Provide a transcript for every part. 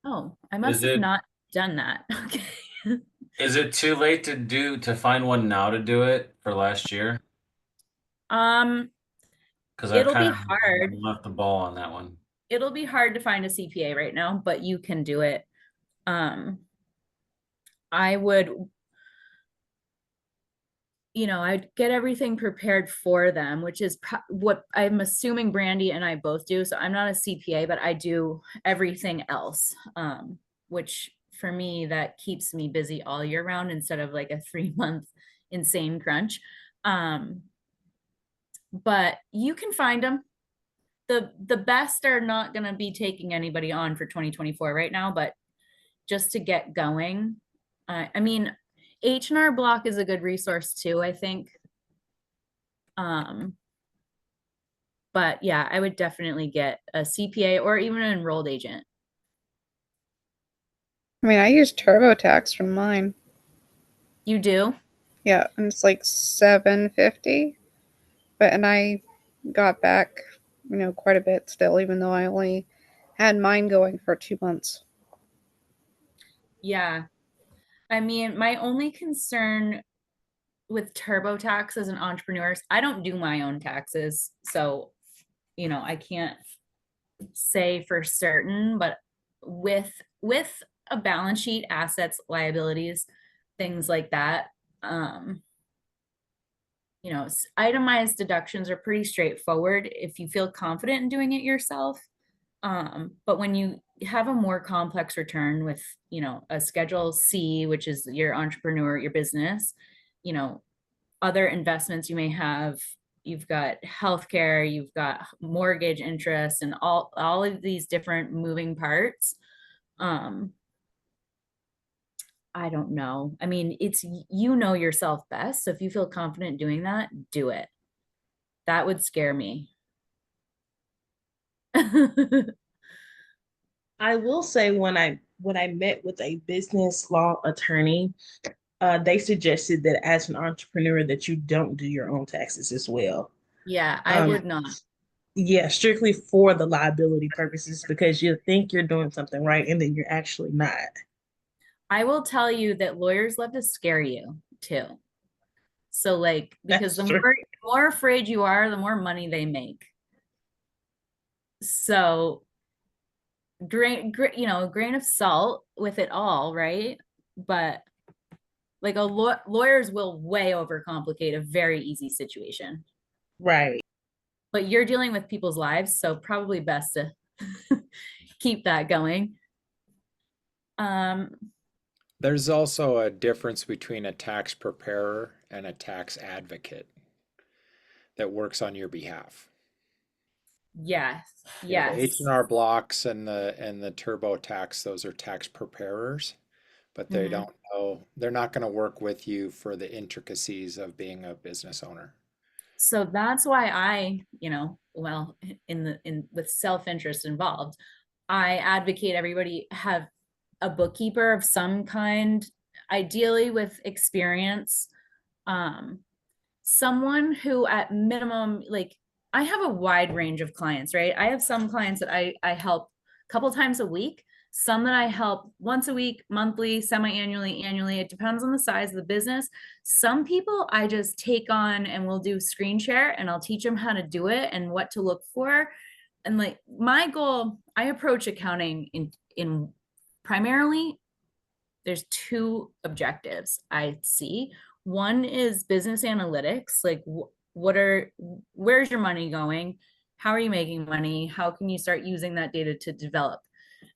Oh, I Is must have it not done that. Okay. is it too late to find one now to do it for last year? Um, Because I've it'll kind be of hard. left the ball on that one. It'll be hard to find a CPA right now, but you can do it. Um, I would, I'd get everything prepared for them, which is what I'm assuming Brandy and I both do. So I'm not a CPA, but I do everything else, which for me, that keeps me busy all year round instead of like a 3 month insane crunch. Um, but you can find them. The best are not going to be taking anybody on for 2024 right now, but just to get going, I mean, H&R Block is a good resource too, I think. Um, but yeah, I would definitely get a CPA or even an enrolled agent. I mean, I use TurboTax from mine. You do? Yeah, and it's like 750. And I got back, quite a bit still, even though I only had mine going for 2 months. Yeah. I mean, my only concern with TurboTax as an entrepreneur is I don't do my own taxes. So, I can't say for certain, but with with a balance sheet, assets, liabilities, things like that, um, itemized deductions are pretty straightforward if you feel confident in doing it yourself. But when you have a more complex return with, a Schedule C, which is your entrepreneur, your business, you know, other investments you may have, you've got healthcare, you've got mortgage interest, and all of these different moving parts. Um, I don't know. I mean, it's yourself best. So if you feel confident doing that, do it. That would scare me. I will say when I met with a business law attorney, they suggested that as an entrepreneur that you don't do your own taxes as well. Yeah, I Um, would not. yeah, strictly for the liability purposes because you think you're doing something right and then you're actually not. I will tell you that lawyers love to scare you too. So like because That's the true. more afraid you are, the more money they make. So a grain of salt with it all, right? But like lawyers will way overcomplicate a very easy situation. Right. But you're dealing with people's lives, so probably best to keep that going. Um, There's also a difference between a tax preparer and a tax advocate that works on your behalf. yes, Yeah, the yes. H&R blocks and the TurboTax, those are tax preparers, but they Mhm. don't know, they're not going to work with you for the intricacies of being a business owner. So that's why well, in with self-interest involved, I advocate everybody have a bookkeeper of some kind, ideally with experience. Um, Someone who at minimum, like, I have a wide range of clients, right? I have some clients that I help a couple times a week, some that I help once a week, monthly, semi-annually, annually. It depends on the size of the business. Some people I just take on and we'll do screen share and I'll teach them how to do it and what to look for. And like my goal, I approach accounting in primarily there's two objectives I see. One is business analytics, like where's your money going? How are you making money? How can you start using that data to develop?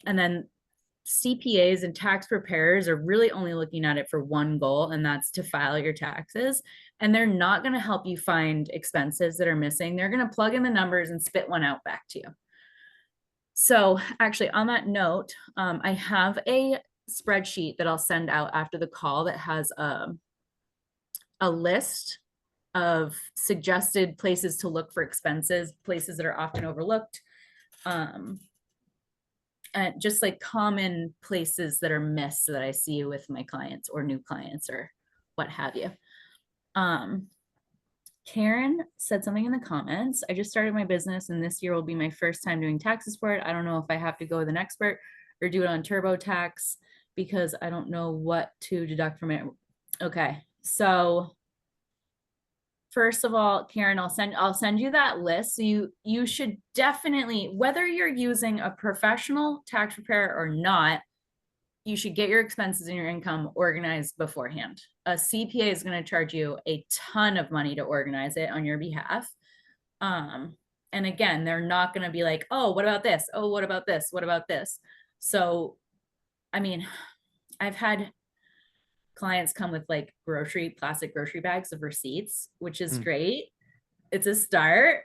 And then CPAs and tax preparers are really only looking at it for one goal, and that's to file your taxes. And they're not going to help you find expenses that are missing. They're going to plug in the numbers and spit one out back to you. So actually, on that note, I have a spreadsheet that I'll send out after the call that has a list of suggested places to look for expenses, places that are often overlooked, um, and just like common places that are missed that I see with my clients or new clients or what have you. Um, Karen said something in the comments. I just started my business and this year will be my first time doing taxes for it. I don't know if I have to go with an expert or do it on TurboTax because I don't know what to deduct from it. Okay, so first of all, Karen, I'll send you that list. So you should definitely, whether you're using a professional tax preparer or not, you should get your expenses and your income organized beforehand. A CPA is going to charge you a ton of money to organize it on your behalf. And again, they're not going to be like, oh, what about this? Oh, what about this? What about this? So, I mean, I've had clients come with like plastic grocery bags of receipts, which is great. It's a start.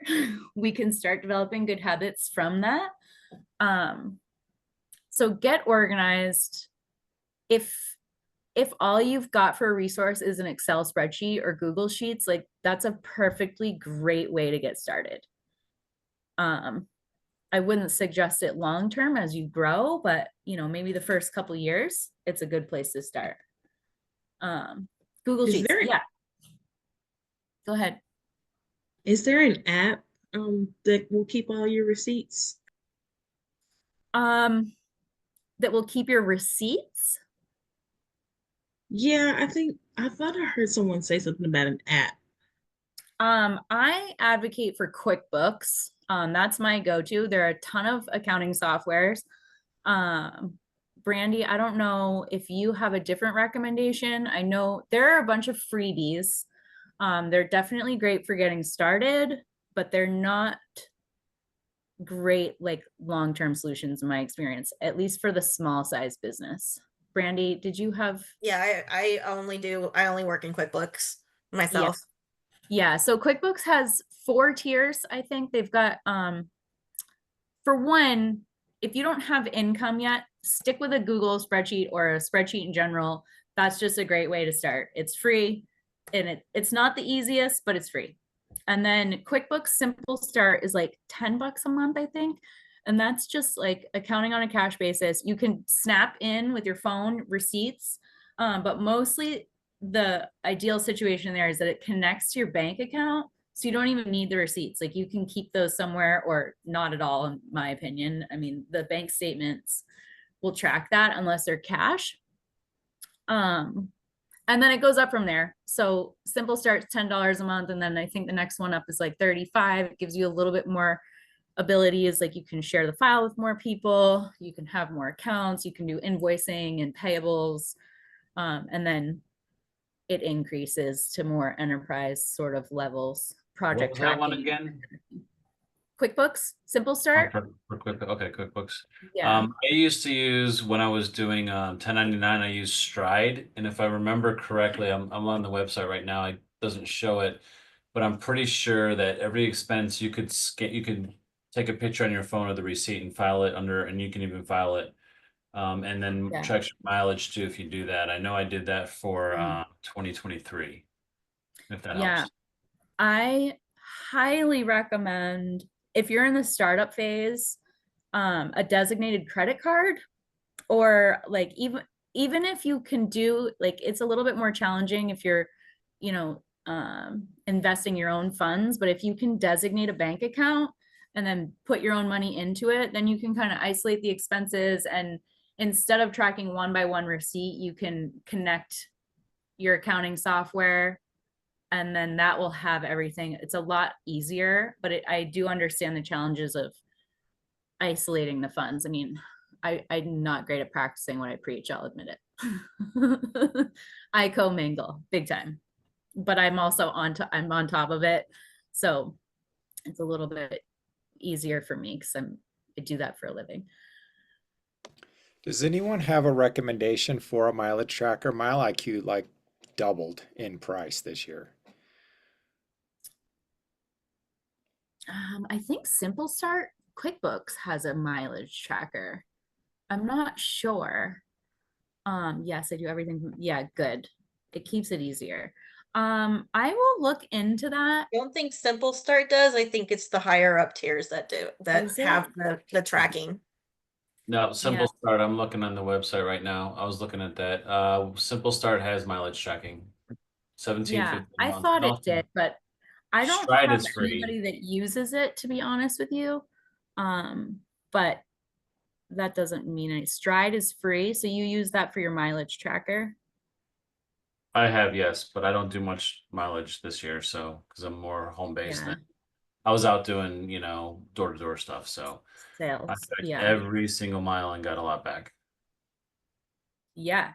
We can start developing good habits from that. So get organized. If all you've got for a resource is an Excel spreadsheet or Google Sheets, like that's a perfectly great way to get started. I wouldn't suggest it long term as you grow, but maybe the first couple years, it's a good place to start. Google Is Sheets, there yeah. Go ahead. is there an app that will keep all your receipts? That will keep your receipts. Yeah, I thought I heard someone say something about an app. I advocate for QuickBooks. That's my go-to. There are a ton of accounting softwares. Brandy, I don't know if you have a different recommendation. I know there are a bunch of freebies. They're definitely great for getting started, but they're not great like long-term solutions in my experience, at least for the small size business. Brandy, did you have? Yeah, I only work in QuickBooks myself. Yeah, so QuickBooks has 4 tiers. I think they've got for one, if you don't have income yet, stick with a Google spreadsheet or a spreadsheet in general. That's just a great way to start. It's free and it's not the easiest, but it's free. And then QuickBooks Simple Start is like $10 a month, I think. And that's just like accounting on a cash basis. You can snap in with your phone receipts, but mostly the ideal situation there is that it connects to your bank account. So you don't even need the receipts. Like you can keep those somewhere or not at all, in my opinion. I mean, the bank statements will track that unless they're cash. And then it goes up from there. So Simple Start's $10 a month. And then I think the next one up is like 35. It gives you a little bit more abilities. Like you can share the file with more people. You can have more accounts. You can do invoicing and payables. And then it increases to more enterprise sort of levels, What project was that one tracking. again? QuickBooks, Simple Oh, Start. for okay, QuickBooks. Yeah. I used to use when I was doing 1099, I used Stride, and if I remember correctly, I'm on the website right now. It doesn't show it, but I'm pretty sure that every expense you could take a picture on your phone of the receipt and file it under, and you can even file it, and then Yeah. check your mileage too if you do that. I know I did that for Mm. 2023, if that Yeah. helps. I highly recommend if you're in the startup phase, a designated credit card, or like even if you can do like it's a little bit more challenging if you're, investing your own funds, but if you can designate a bank account and then put your own money into it, then you can kind of isolate the expenses, and instead of tracking one by one receipt, you can connect your accounting software and then that will have everything. It's a lot easier, but I do understand the challenges of isolating the funds. I mean, I'm not great at practicing what I preach, I'll admit it. I commingle big time, but I'm also I'm on top of it. So it's a little bit easier for me because I do that for a living. Does anyone have a recommendation for a mileage tracker? MileIQ like doubled in price this year. I think Simple Start QuickBooks has a mileage tracker. I'm not sure. Yes, I do everything. Yeah, good. It keeps it easier. I will look into that. I don't think Simple Start does. I think it's the higher up tiers that Is it? have the tracking. No, Yeah. Simple Start. I'm looking on the website right now. I was looking at that. Simple Start has mileage tracking. 17.50 Yeah, a I month. thought And it also did, but I don't Stride have is free. anybody that uses it, to be honest with you. But that doesn't mean any. Stride is free, so you use that for your mileage tracker. I have, yes, but I don't do much mileage this year, so because I'm more home based Yeah, now. I was out doing, door to door stuff, so I sales. checked Yeah, every single mile and got a lot back. yeah,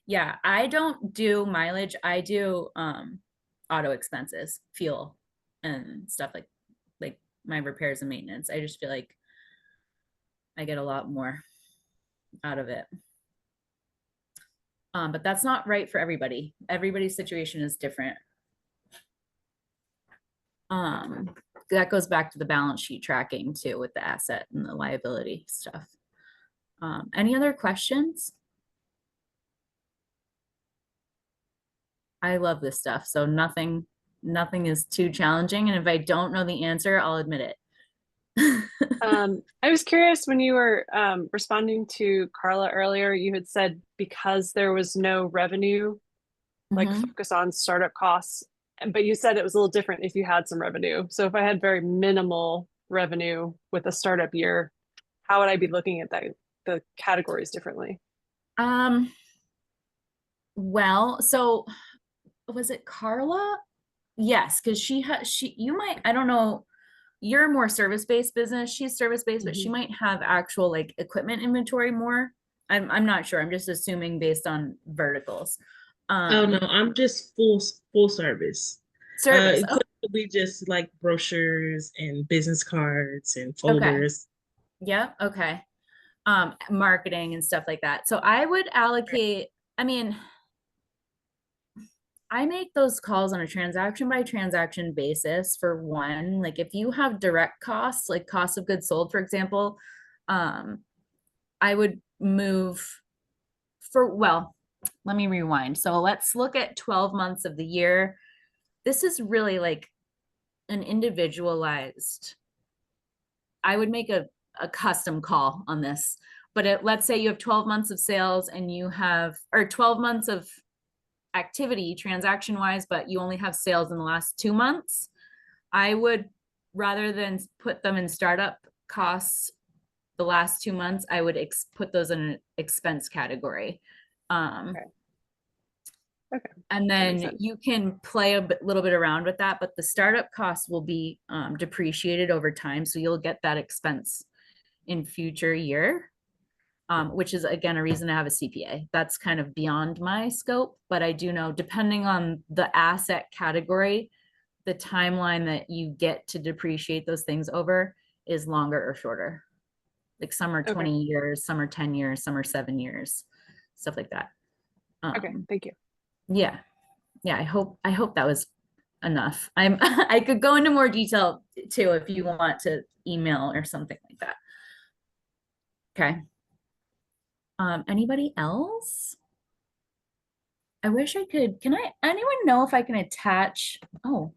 yeah. I don't do mileage. I do auto expenses, fuel, and stuff like my repairs and maintenance. I just feel like I get a lot more out of it. But that's not right for everybody. Everybody's situation is different. That goes back to the balance sheet tracking too, with the asset and the liability stuff. Any other questions? I love this stuff, so nothing is too challenging, and if I don't know the answer, I'll admit it. I was curious when you were responding to Carla earlier, you had said because there was no revenue, like Mhm. focus on startup costs, but you said it was a little different if you had some revenue. So if I had very minimal revenue with a startup year, how would I be looking at the categories differently? Well, so was it Carla? Yes, because you might, I don't know, you're more service-based business, she's service-based, but she Mhm. might have actual like equipment inventory more. I'm not sure. I'm just assuming based on verticals. Oh no, I'm just full service. Service. Oh, Equipment would be just like brochures and business cards and okay. folders. Yeah, okay. Marketing and stuff like that. So I would allocate, I mean, I make those calls on a transaction by transaction basis for one. Like if you have direct costs, like cost of goods sold, for example, um, I would move well, let me rewind. So let's look at 12 months of the year. This is really like an individualized, I would make a custom call on this. But let's say you have 12 months of sales and you have, or 12 months of activity transaction wise, but you only have sales in the last 2 months. I would, rather than put them in startup costs the last 2 months, I would put those in an expense category. Okay. Okay. And That makes then sense. you can play little bit around with that, but the startup costs will be depreciated over time. So you'll get that expense in future year, which is again a reason to have a CPA. That's kind of beyond my scope, but I do know depending on the asset category, the timeline that you get to depreciate those things over is longer or shorter. Like some are Okay. 20 years, some are 10 years, some are 7 years, stuff like that. Okay. Thank you. Yeah. Yeah. I hope that was enough. I could go into more detail too if you want to email or something like that. Okay. Anybody else? I wish I could. Can anyone know if I can attach? Oh,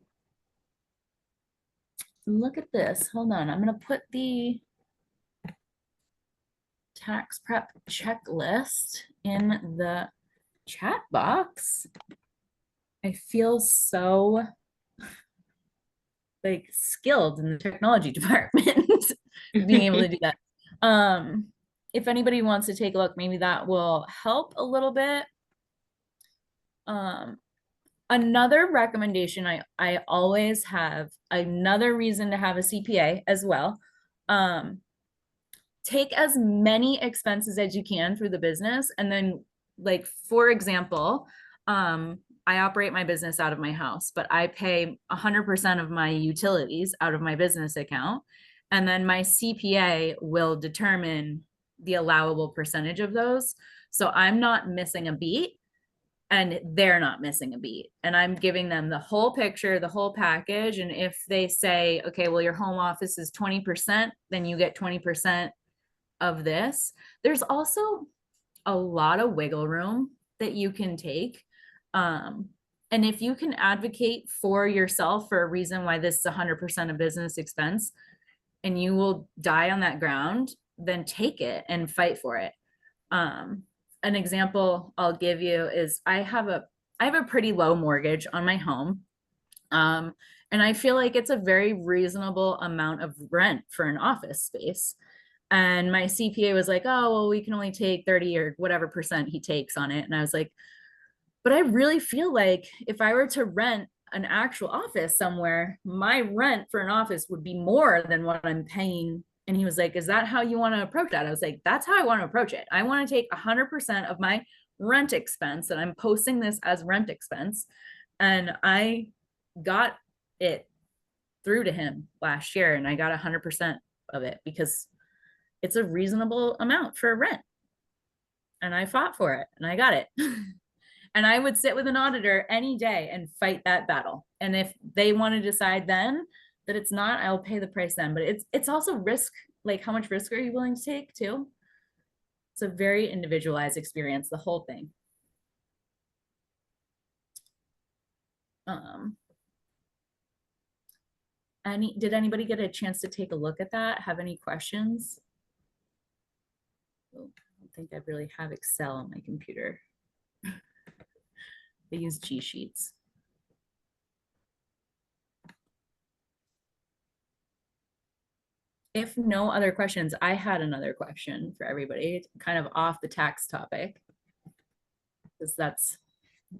look at this. Hold on. I'm going to put the tax prep checklist in the chat box. I feel so like skilled in the technology department being able to do that. If anybody wants to take a look, maybe that will help a little bit. Another recommendation I always have, another reason to have a CPA as well. Take as many expenses as you can through the business, and then like for example, I operate my business out of my house, but I pay 100% of my utilities out of my business account, and then my CPA will determine the allowable percentage of those, so I'm not missing a beat and they're not missing a beat, and I'm giving them the whole picture, the whole package. And if they say, okay, well, your home office is 20%, then you get 20% of this. There's also a lot of wiggle room that you can take. And if you can advocate for yourself for a reason why this is 100% of business expense and you will die on that ground, then take it and fight for it. An example I'll give you is I have a pretty low mortgage on my home. And I feel like it's a very reasonable amount of rent for an office space. And my CPA was like, oh, well, we can only take 30 or whatever percent he takes on it. And I was like, but I really feel like if I were to rent an actual office somewhere, my rent for an office would be more than what I'm paying. And he was like, is that how you want to approach that? I was like, that's how I want to approach it. I want to take 100% of my rent expense, and I'm posting this as rent expense. And I got it through to him last year, and I got 100% of it because it's a reasonable amount for rent. And I fought for it and I got it. And I would sit with an auditor any day and fight that battle. And if they want to decide then that it's not, I'll pay the price then. But it's also risk, like how much risk are you willing to take too? It's a very individualized experience, the whole thing. Did anybody get a chance to take a look at that? Have any questions? Oh, I don't think I really have Excel on my computer. They use G Sheets. If no other questions, I had another question for everybody, kind of off the tax topic, because that's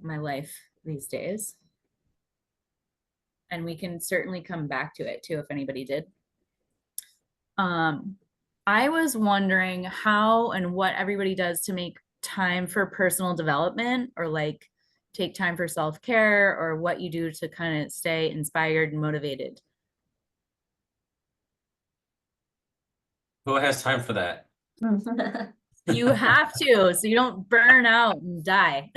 my life these days. And we can certainly come back to it too, if anybody did. I was wondering how and what everybody does to make time for personal development, or like take time for self-care, or what you do to kind of stay inspired and motivated. Who has time for that? You have to, so you don't burn out and die.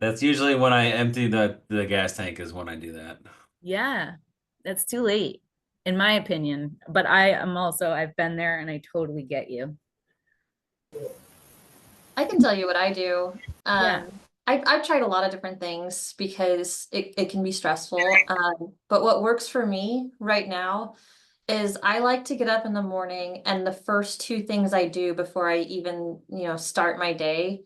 That's usually when I empty the gas tank is when I do that. Yeah, that's too late, in my opinion. But I've been there and I totally get you. I can tell you what I do. Yeah. I've tried a lot of different things because it can be stressful. But what works for me right now is I like to get up in the morning, and the first two things I do before I even, start my day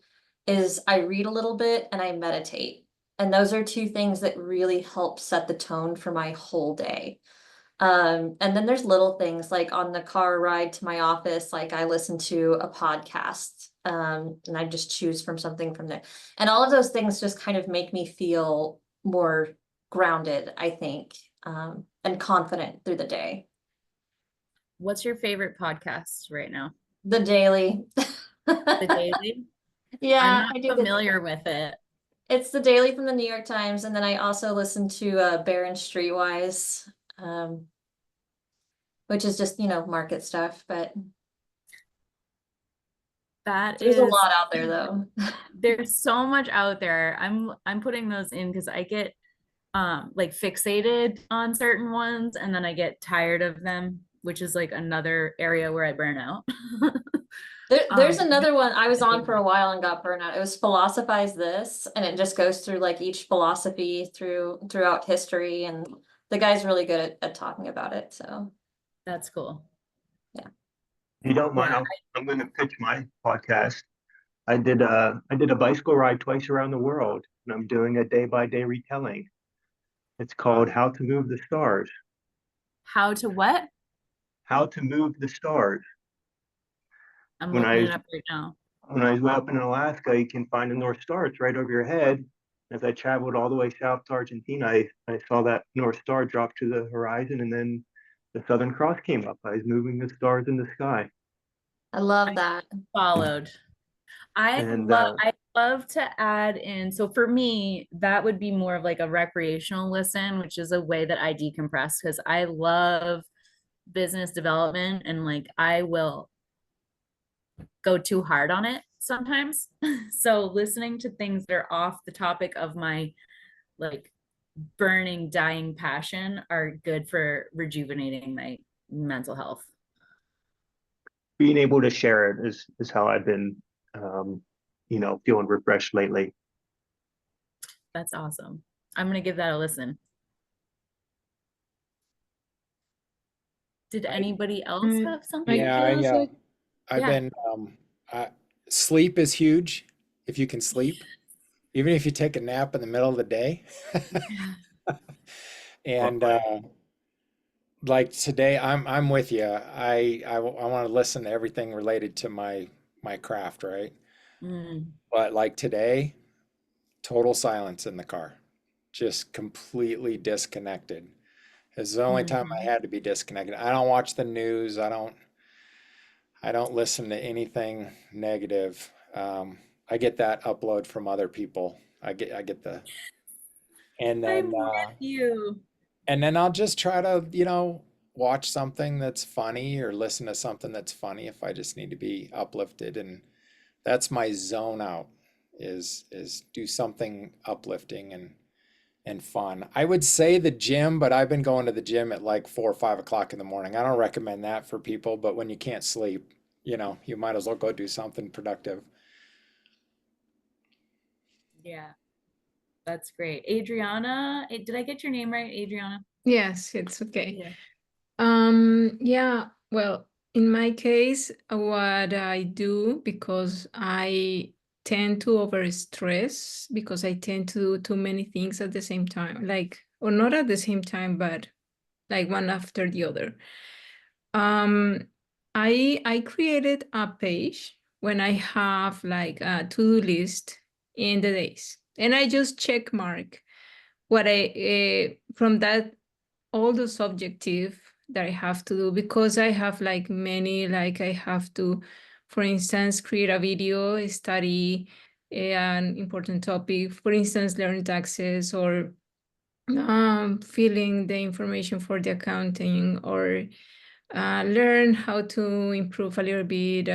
is I read a little bit and I meditate. And those are two things that really help set the tone for my whole day. And then there's little things like on the car ride to my office, like I listen to a podcast, and I just choose from something from there. And all of those things just kind of make me feel more grounded, I think, and confident through the day. What's your favorite podcast right now? The Daily. The Daily? Yeah, I'm I do not familiar with it. It's the Daily from the New York Times, and then I also listen to Barron Streetwise, which is just, market stuff, but there's a lot out there though. There's so much out there. I'm putting those in because I get like fixated on certain ones, and then I get tired of them, which is like another area where I burn out. There's another one I was on for a while and got burned out. It was Philosophize This, and it just goes through like each philosophy throughout history, and the guy's really good at talking about it. So that's cool. Yeah. If you don't mind, I'm going to pitch my podcast. I did a bicycle ride twice around the world, and I'm doing a day-by-day retelling. It's called How to Move the Stars. How to what? How to Move the Stars. I'm looking it up right now. When I was way up in Alaska, you can find the North Star. It's right over your head. As I traveled all the way south to Argentina, I saw that North Star drop to the horizon, and then the Southern Cross came up. I was moving the stars in the sky. I love that. Followed. I love to add in. So for me, that would be more of like a recreational listen, which is a way that I decompress, because I love business development, and like I will go too hard on it sometimes. So listening to things that are off the topic of my like burning, dying passion are good for rejuvenating my mental health. Being able to share it is how I've been, feeling refreshed lately. That's awesome. I'm going to give that a listen. Did anybody else have something? Yeah, I've been, sleep is huge if you can sleep, even if you take a nap in the middle of the day. And like today, I'm with you. I want to listen to everything related to my craft, right? Mm, But like today, total silence in the car, just completely disconnected. It's the only time I mhm. had to be disconnected. I don't watch the news. I don't listen to anything negative. I get that upload from other people. I get the and I'm then with you. I'll just try to, watch something that's funny or listen to something that's funny if I just need to be uplifted. And that's my zone out is do something uplifting and fun. I would say the gym, but I've been going to the gym at like 4 or 5 o'clock in the morning. I don't recommend that for people, but when you can't sleep, you might as well go do something productive. Yeah, that's great. Adriana, did I get your name right, Adriana? Yes, it's okay. Yeah. Yeah, well, in my case, what I do, because I tend to overstress because I tend to do too many things at the same time, like, or not at the same time, but like one after the other. Um, I created a page when I have like a to-do list in the days, and I just check mark what I from that all the subjective that I have to do, because I have like many, like I have to, for instance, create a video, study an important topic, for instance, learn taxes, or filling the information for the accounting, or learn how to improve a little bit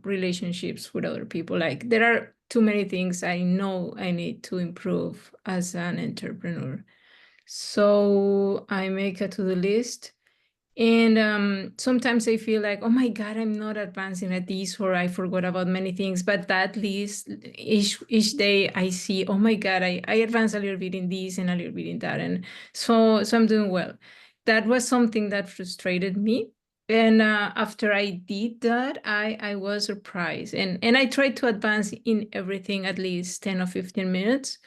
relationships with other people. Like there are too many things I know I need to improve as an entrepreneur. So I make a to-do list. And sometimes I feel like, oh my God, I'm not advancing at this, or I forgot about many things. But that list, each day I see, oh my God, I advanced a little bit in this and a little bit in that. And so I'm doing well. That was something that frustrated me. And after I did that, I was surprised. And I tried to advance in everything at least 10 or 15 minutes.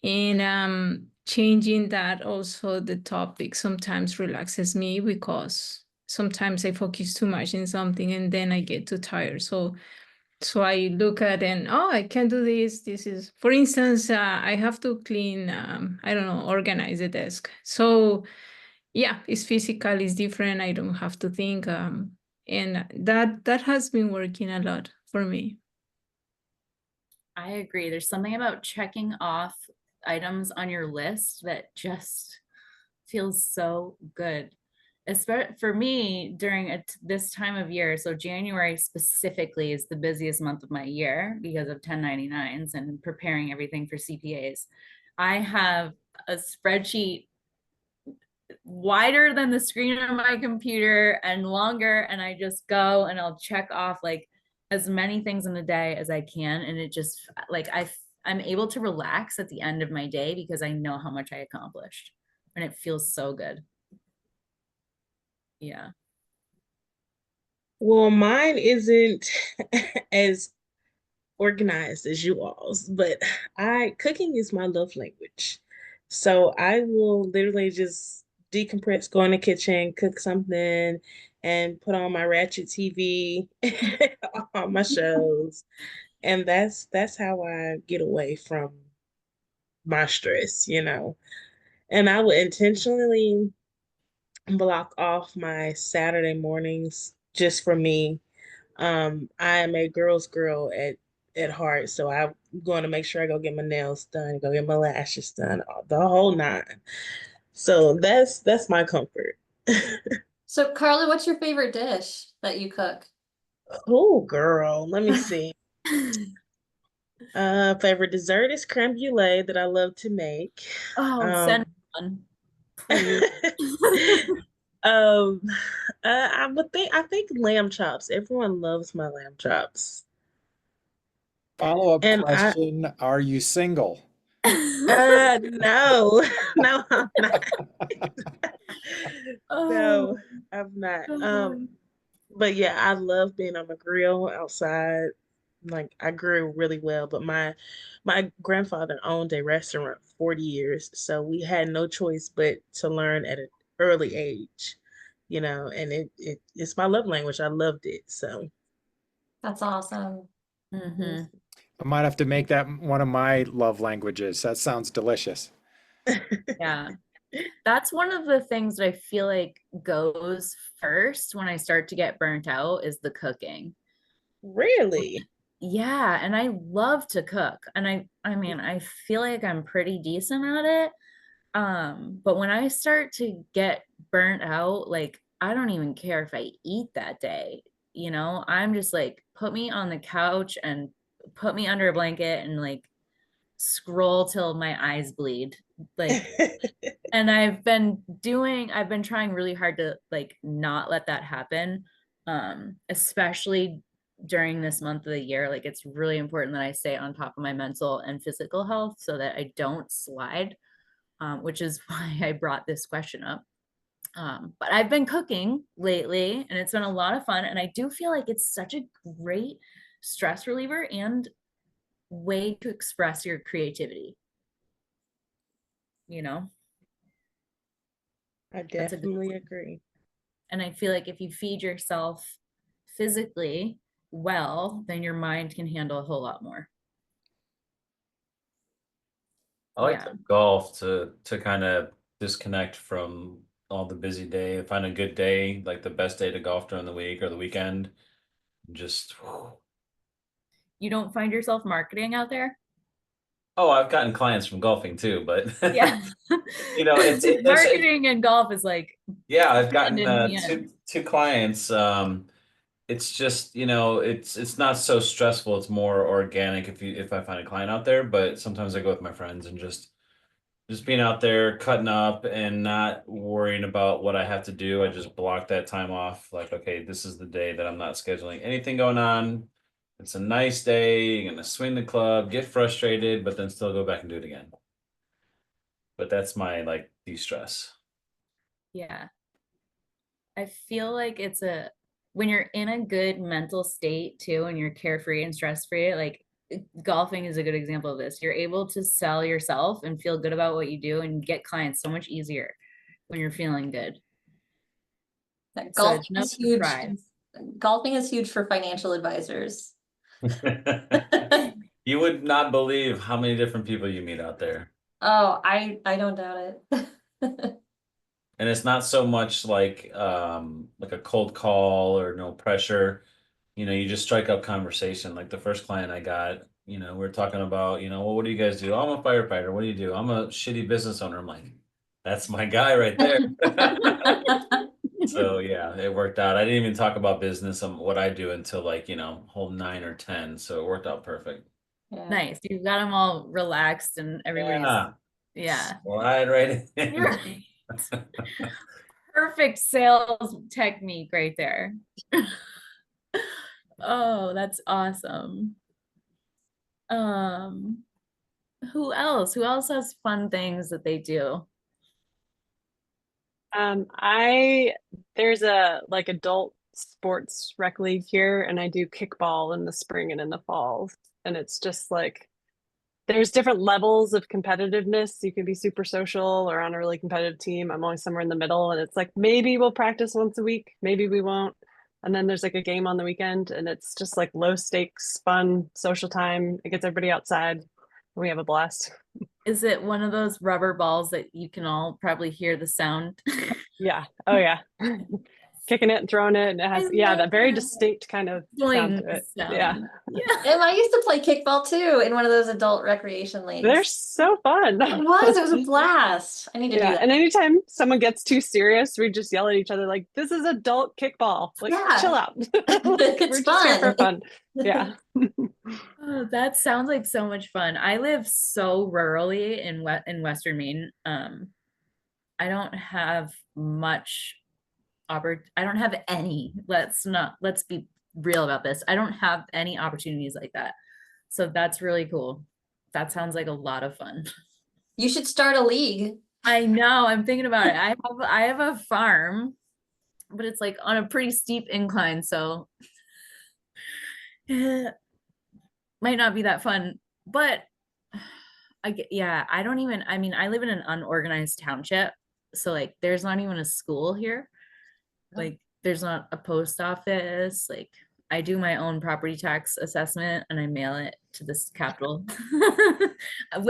And changing that, also the topic sometimes relaxes me, because sometimes I focus too much in something and then I get too tired. So I look at, and oh, I can do this. This is, for instance, I have to clean, I don't know, organize the desk. So yeah, it's physical, it's different. I don't have to think. And that has been working a lot for me. I agree. There's something about checking off items on your list that just feels so good. Especially for me during this time of year. So January specifically is the busiest month of my year because of 1099s and preparing everything for CPAs. I have a spreadsheet wider than the screen of my computer and longer, and I just go and I'll check off like as many things in the day as I can, and it just like I'm able to relax at the end of my day because I know how much I accomplished, and it feels so good. Yeah. Well, mine isn't as organized as you all's, but I cooking is my love language. So I will literally just decompress, go in the kitchen, cook something, and put on my ratchet TV, on my shows. And that's how I get away from my stress. And I would intentionally block off my Saturday mornings just for me. I am a girl's girl at heart, so I'm going to make sure I go get my nails done, go get my lashes done, the whole nine. So that's my comfort. So Carla, what's your favorite dish that you cook? Oh, girl, let me see. Favorite dessert is creme brulee that I love to make. Oh, send Um, one, please. um, I think lamb chops. Everyone loves my lamb chops, Follow-up and I question, are you single? no, no, I'm not. Oh, No, I'm not. God. But yeah, I love being on the grill outside. Like I grew really well, but my grandfather owned a restaurant for 40 years, so we had no choice but to learn at an early age. and it's my love language. I loved it. So That's awesome. Mhm. I might have to make that one of my love languages. That sounds delicious. Yeah. That's one of the things that I feel like goes first when I start to get burnt out is the cooking. really, Yeah, and I love to cook. And I mean, I feel like I'm pretty decent at it. But when I start to get burnt out, like I don't even care if I eat that day. I'm just like, put me on the couch and put me under a blanket and like scroll till my eyes bleed. Like, and I've been trying really hard to like not let that happen. Especially during this month of the year. Like it's really important that I stay on top of my mental and physical health so that I don't slide, which is why I brought this question up. But I've been cooking lately and it's been a lot of fun. And I do feel like it's such a great stress reliever and way to express your creativity. You know, I that's a good definitely one. agree. And I feel like if you feed yourself physically well, then your mind can handle a whole lot more. I like Yeah. to golf to kind of disconnect from all the busy day. Find a good day, like the best day to golf during the week or the weekend. Just You don't find yourself marketing out there? oh, I've gotten clients from golfing too, but Yeah. it's Marketing and golf is like yeah, I've hand gotten in hand. two clients. It's just it's not so stressful. It's more organic if I find a client out there. But sometimes I go with my friends and just being out there cutting up and not worrying about what I have to do. I just block that time off. Like, okay, this is the day that I'm not scheduling anything going on. It's a nice day. You're gonna swing the club, get frustrated, but then still go back and do it again. But that's my like de-stress. Yeah. I feel like when you're in a good mental state too, and you're carefree and stress free, like golfing is a good example of this. You're able to sell yourself and feel good about what you do and get clients so much easier when you're feeling good. That So it's golfing no is huge. surprise. Golfing is huge for financial advisors. You would not believe how many different people you meet out there. Oh, I don't doubt it. And it's not so much like a cold call or no pressure. You just strike up conversation. Like the first client I got, we're talking about, well, what do you guys do? I'm a firefighter. What do you do? I'm a shitty business owner. I'm like, that's my guy right there. So yeah, it worked out. I didn't even talk about business and what I do until like, hole 9 or 10. So it worked out perfect. Yeah. Nice. You got them all relaxed and everybody's, Yeah. yeah. Slide right in. You're right. Perfect sales technique right there. Oh, that's awesome. Um, who else? Who else has fun things that they do? I there's a like adult sports rec league here, and I do kickball in the spring and in the fall. And it's just like there's different levels of competitiveness. You can be super social or on a really competitive team. I'm always somewhere in the middle, and it's like maybe we'll practice once a week, maybe we won't. And then there's like a game on the weekend, and it's just like low stakes, fun, social time. It gets everybody outside. We have a blast. Is it one of those rubber balls that you can all probably hear the sound? Yeah. Oh yeah. Kicking it and throwing it. And it I has, yeah, love that very that. distinct kind of sound Doing to it. Yeah. sound. Yeah. And I used to play kickball too in one of those adult recreation They're leagues. so fun. It was a blast. I need to do Yeah. that. And anytime someone gets too serious, we just yell at each other like, this is adult kickball. Like, Yeah. chill out. Like, It's we're just here for fun. fun. Yeah. Oh, that sounds like so much fun. I live so rurally in Western Maine. I don't have much I don't have any. Let's be real about this. I don't have any opportunities like that. So that's really cool. That sounds like a lot of fun. You should start a league. I know, I'm thinking about it. I have a farm, but it's like on a pretty steep incline, so might not be that fun. But yeah, I mean, I live in an unorganized township, so like there's not even a school here. like there's not a post office. Like I do my own property tax assessment and I mail it to this capital.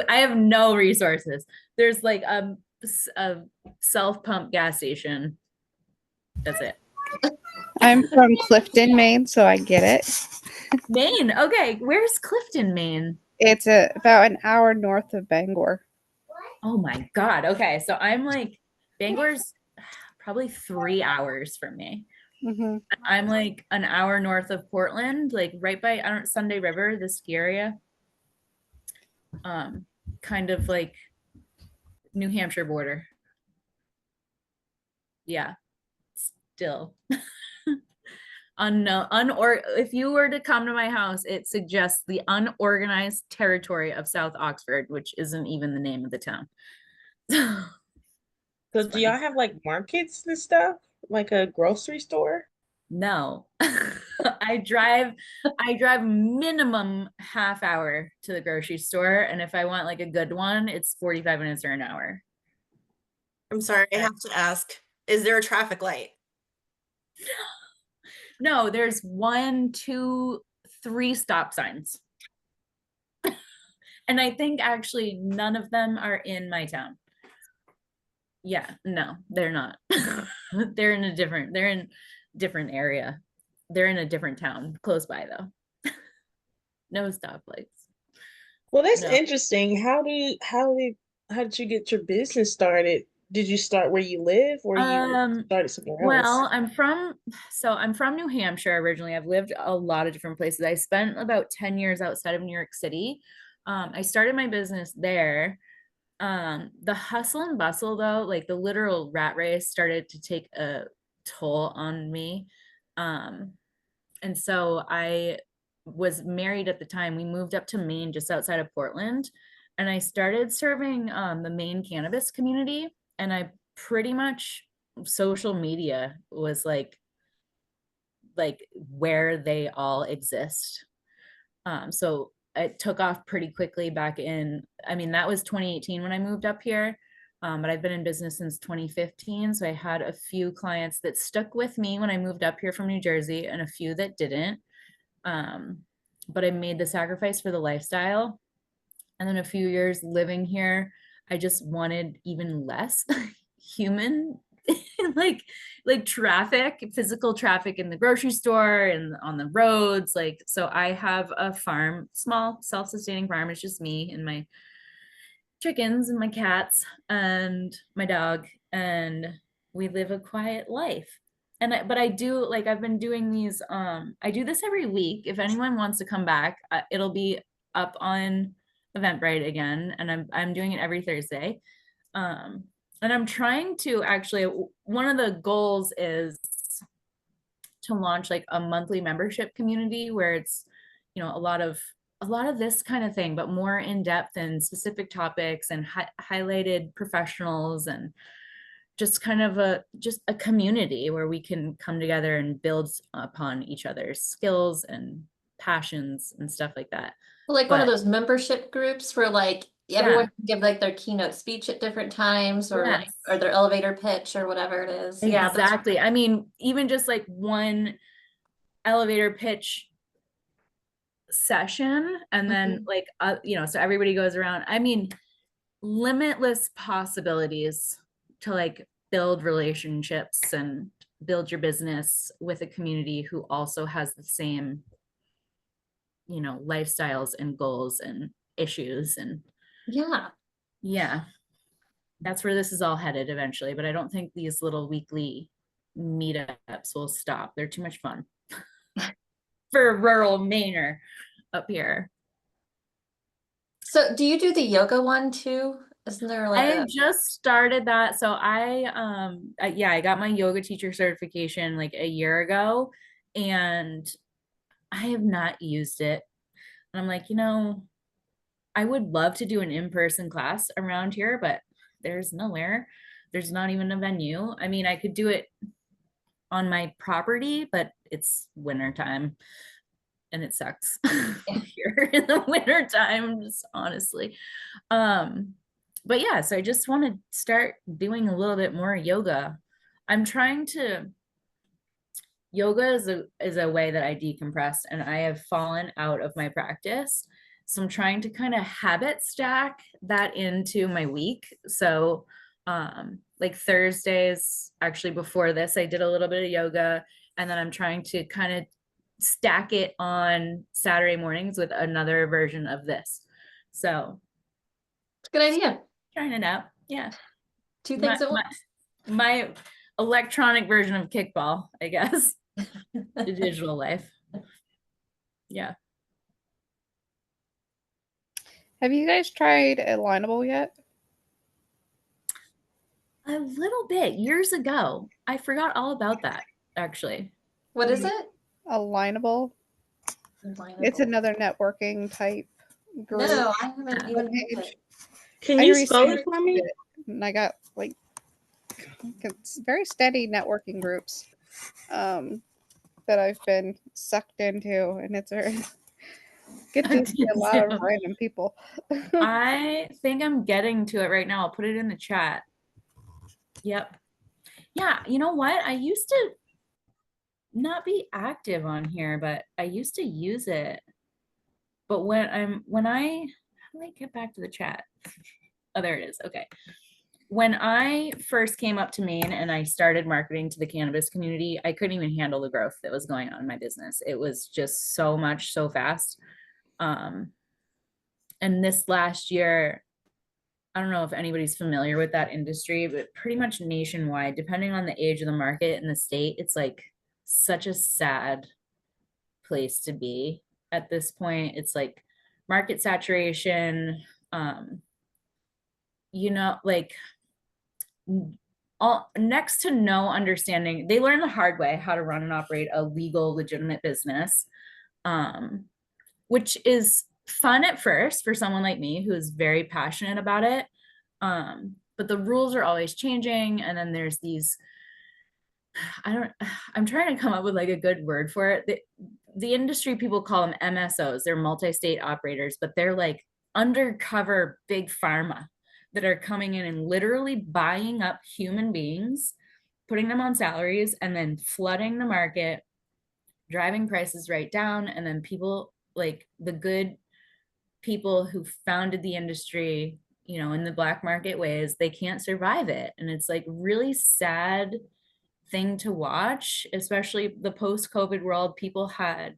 I have no resources. There's like a self-pump gas station. That's it. I'm from Clifton, Maine, so I get it. Maine. Okay, where's Clifton, Maine? It's about an hour north of Bangor. Oh my God. Okay, so I'm like Bangor's probably 3 hours from me. Hmm. I'm like an hour north of Portland, like right by Sunday River, the ski area. Kind of like New Hampshire border. Yeah, still. Unknown, if you were to come to my house, it suggests the unorganized territory of South Oxford, which isn't even the name of the town. So It's do funny. y'all have like markets and stuff? Like a grocery store? No. I drive minimum half hour to the grocery store, and if I want like a good one, it's 45 minutes or an hour. I'm sorry, I have to ask, is there a traffic light? No, there's 1, 2, 3 stop signs. And I think actually none of them are in my town. Yeah, no, they're not. They're in different area. They're in a different town close by though. No stoplights. Well, that's No. interesting. How did you get your business started? Did you start where you live or you started somewhere else? Well, I'm from New Hampshire originally. I've lived a lot of different places. I spent about 10 years outside of New York City. I started my business there. The hustle and bustle though, like the literal rat race started to take a toll on me. And so I was married at the time. We moved up to Maine, just outside of Portland, and I started serving the Maine cannabis community. And I pretty much social media was like where they all exist. So it took off pretty quickly back in, I mean, that was 2018 when I moved up here. But I've been in business since 2015. So I had a few clients that stuck with me when I moved up here from New Jersey and a few that didn't. But I made the sacrifice for the lifestyle. And then a few years living here, I just wanted even less human like traffic, physical traffic in the grocery store and on the roads. Like, so I have a farm, small self-sustaining farm. It's just me and my chickens and my cats and my dog, and we live a quiet life. And but I do, like, I've been doing these, I do this every week. If anyone wants to come back, it'll be up on Eventbrite again, and I'm doing it every Thursday. And I'm trying to actually, one of the goals is to launch like a monthly membership community where it's, a lot of this kind of thing, but more in depth and specific topics and highlighted professionals, and just kind of just a community where we can come together and build upon each other's skills and passions and stuff like that. Like one of But those membership groups where like everyone can give like their keynote speech at different times or like yes, or their elevator pitch or whatever it is. Yeah, that's exactly. I mean, even just like one elevator pitch session, and then like so everybody goes around. I mean, limitless possibilities to like build relationships and build your business with a community who also has the same lifestyles and goals and issues. And yeah, that's where this is all headed eventually. But I don't think these little weekly meetups will stop. They're too much fun for a rural Mainer up here. So do you do the yoga one too? Isn't there like I just started that. So I got my yoga teacher certification like a year ago, and I have not used it. And I'm like, I would love to do an in-person class around here, but there's nowhere. There's not even a venue. I mean, I could do it on my property, but it's winter time and it sucks here in the winter time, just honestly. But yeah, so I just want to start doing a little bit more yoga. I'm trying to yoga is a way that I decompress, and I have fallen out of my practice. So I'm trying to kind of habit stack that into my week. So like Thursdays, actually before this, I did a little bit of yoga, and then I'm trying to kind of stack it on Saturday mornings with another version of this. So Good idea. trying it out. Yeah. Two My, things at my, once. my electronic version of kickball, I guess. The digital life. Yeah. Have you guys tried Alignable yet? A little bit years ago. I forgot all about that, actually. What is it? Alignable. It's another networking type group No, I haven't even heard of page. it. Can I you spell it recently for me? did it, and I got like it's very steady networking groups that I've been sucked into, and it's very good to see a lot of random people. I think I'm getting to it right now. I'll put it in the chat. Yep. Yeah, you know what? I used to not be active on here, but I used to use it. But how do I get back to the chat? Oh, there it is. Okay. When I first came up to Maine and I started marketing to the cannabis community, I couldn't even handle the growth that was going on in my business. It was just so much, so fast. And this last year, I don't know if anybody's familiar with that industry, but pretty much nationwide, depending on the age of the market in the state, it's like such a sad place to be at this point. It's like market saturation, like all next to no understanding. They learn the hard way how to run and operate a legal, legitimate business, which is fun at first for someone like me who is very passionate about it. But the rules are always changing, and then there's these I'm trying to come up with like a good word for it. The industry people call them MSOs. They're multi-state operators, but they're like undercover big pharma that are coming in and literally buying up human beings, putting them on salaries, and then flooding the market, driving prices right down. And then people like the good people who founded the industry, in the black market ways, they can't survive it. And it's like really sad thing to watch, especially the post-COVID world. People had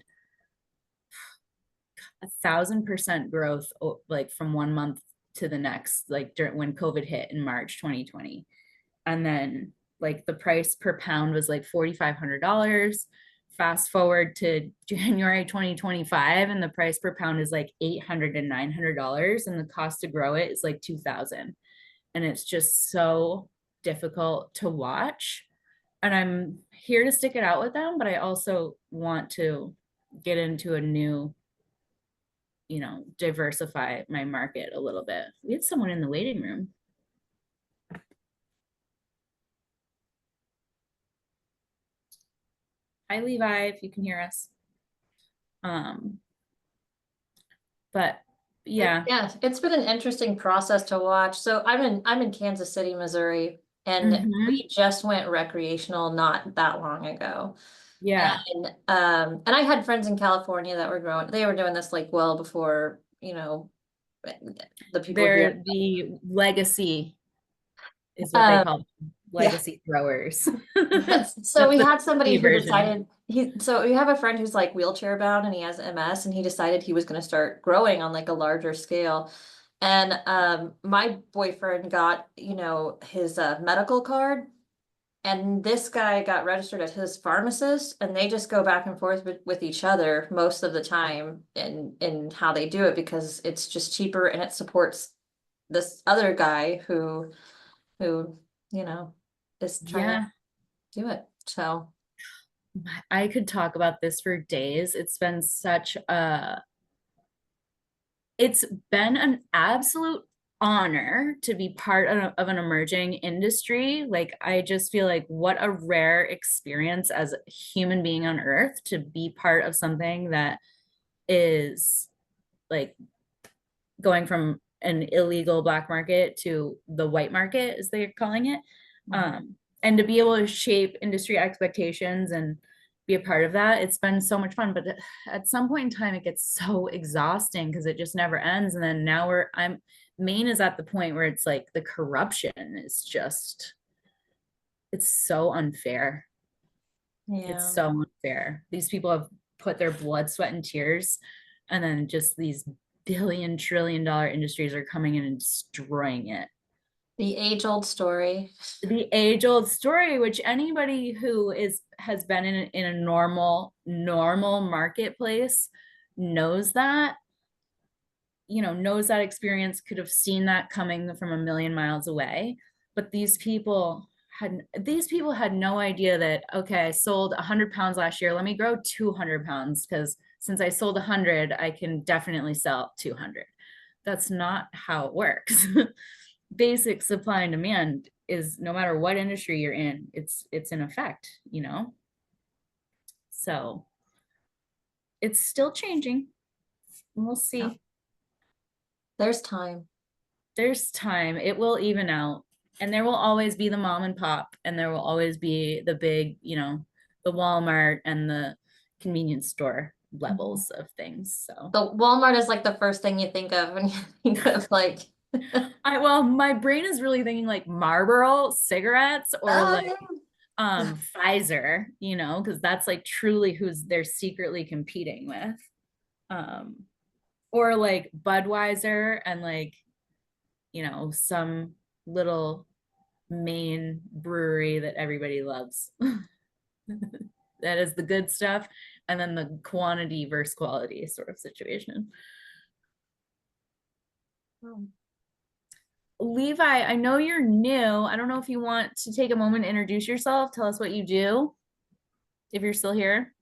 1,000% growth like from one month to the next, like during when COVID hit in March 2020. And then like the price per pound was like $4,500. Fast forward to January 2025, and the price per pound is like $800 and $900, and the cost to grow it is like $2,000. And it's just so difficult to watch. And I'm here to stick it out with them, but I also want to get into a new, diversify my market a little bit. We had someone in the waiting room. Hi, Levi, if you can hear us. But yeah. Yeah, it's been an interesting process to watch. So I'm in Kansas City, Missouri, and we just went recreational not that long ago. Yeah. And I had friends in California that were growing. They were doing this like well before, the people They're here. the legacy is what they call them. Legacy growers. So we had somebody who version. decided so we have a friend who's like wheelchair bound and he has MS, and he decided he was going to start growing on like a larger scale. And my boyfriend got, his medical card, and this guy got registered as his pharmacist, and they just go back and forth with each other most of the time in how they do it, because it's just cheaper and it supports this other guy who is trying to do it. So I could talk about this for days. It's been an absolute honor to be part of an emerging industry. Like, I just feel like what a rare experience as a human being on earth to be part of something that is like going from an illegal black market to the white market, as they're calling it. And to be able to shape industry expectations and be a part of that. It's been so much fun, but at some point in time, it gets so exhausting because it just never ends. And then now Maine is at the point where it's like the corruption is just, it's so unfair. Yeah. It's so unfair. These people have put their blood, sweat, and tears, and then just these billion-trillion-dollar industries are coming in and destroying it. The age-old story. The age-old story, which anybody who has been in a normal marketplace knows that, knows that experience, could have seen that coming from a million miles away. But these people had no idea that, okay, I sold 100 pounds last year. Let me grow 200 pounds because since I sold 100, I can definitely sell 200. That's not how it works. Basic supply and demand is, no matter what industry you're in, it's in effect, So it's still changing. We'll see. Yeah. There's time. There's time. It will even out. And there will always be the mom and pop, and there will always be the big, the Walmart and the convenience store levels of things. So the Walmart is like the first thing you think of when you think of like my brain is really thinking like Marlboro cigarettes or yeah. Pfizer, because that's like truly who's they're secretly competing with. Or like Budweiser and like, some little Maine brewery that everybody loves. That is the good stuff. And then the quantity versus quality sort of situation. Levi, I know you're new. I don't know if you want to take a moment to introduce yourself. Tell us what you do, if you're still here.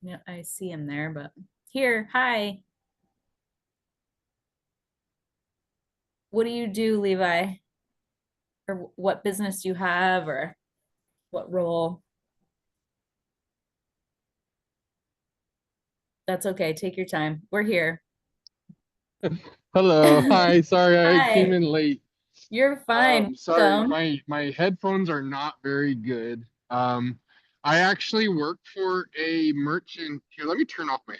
Yeah, I see him there, but here, hi. What do you do, Levi? Or what business do you have, or what role? That's okay. Take your time. We're here. Hello. Hi. Sorry I came Hi. in late. You're fine. Sorry, Welcome. my headphones are not very good. I actually work for a merchant. Here, let me turn off my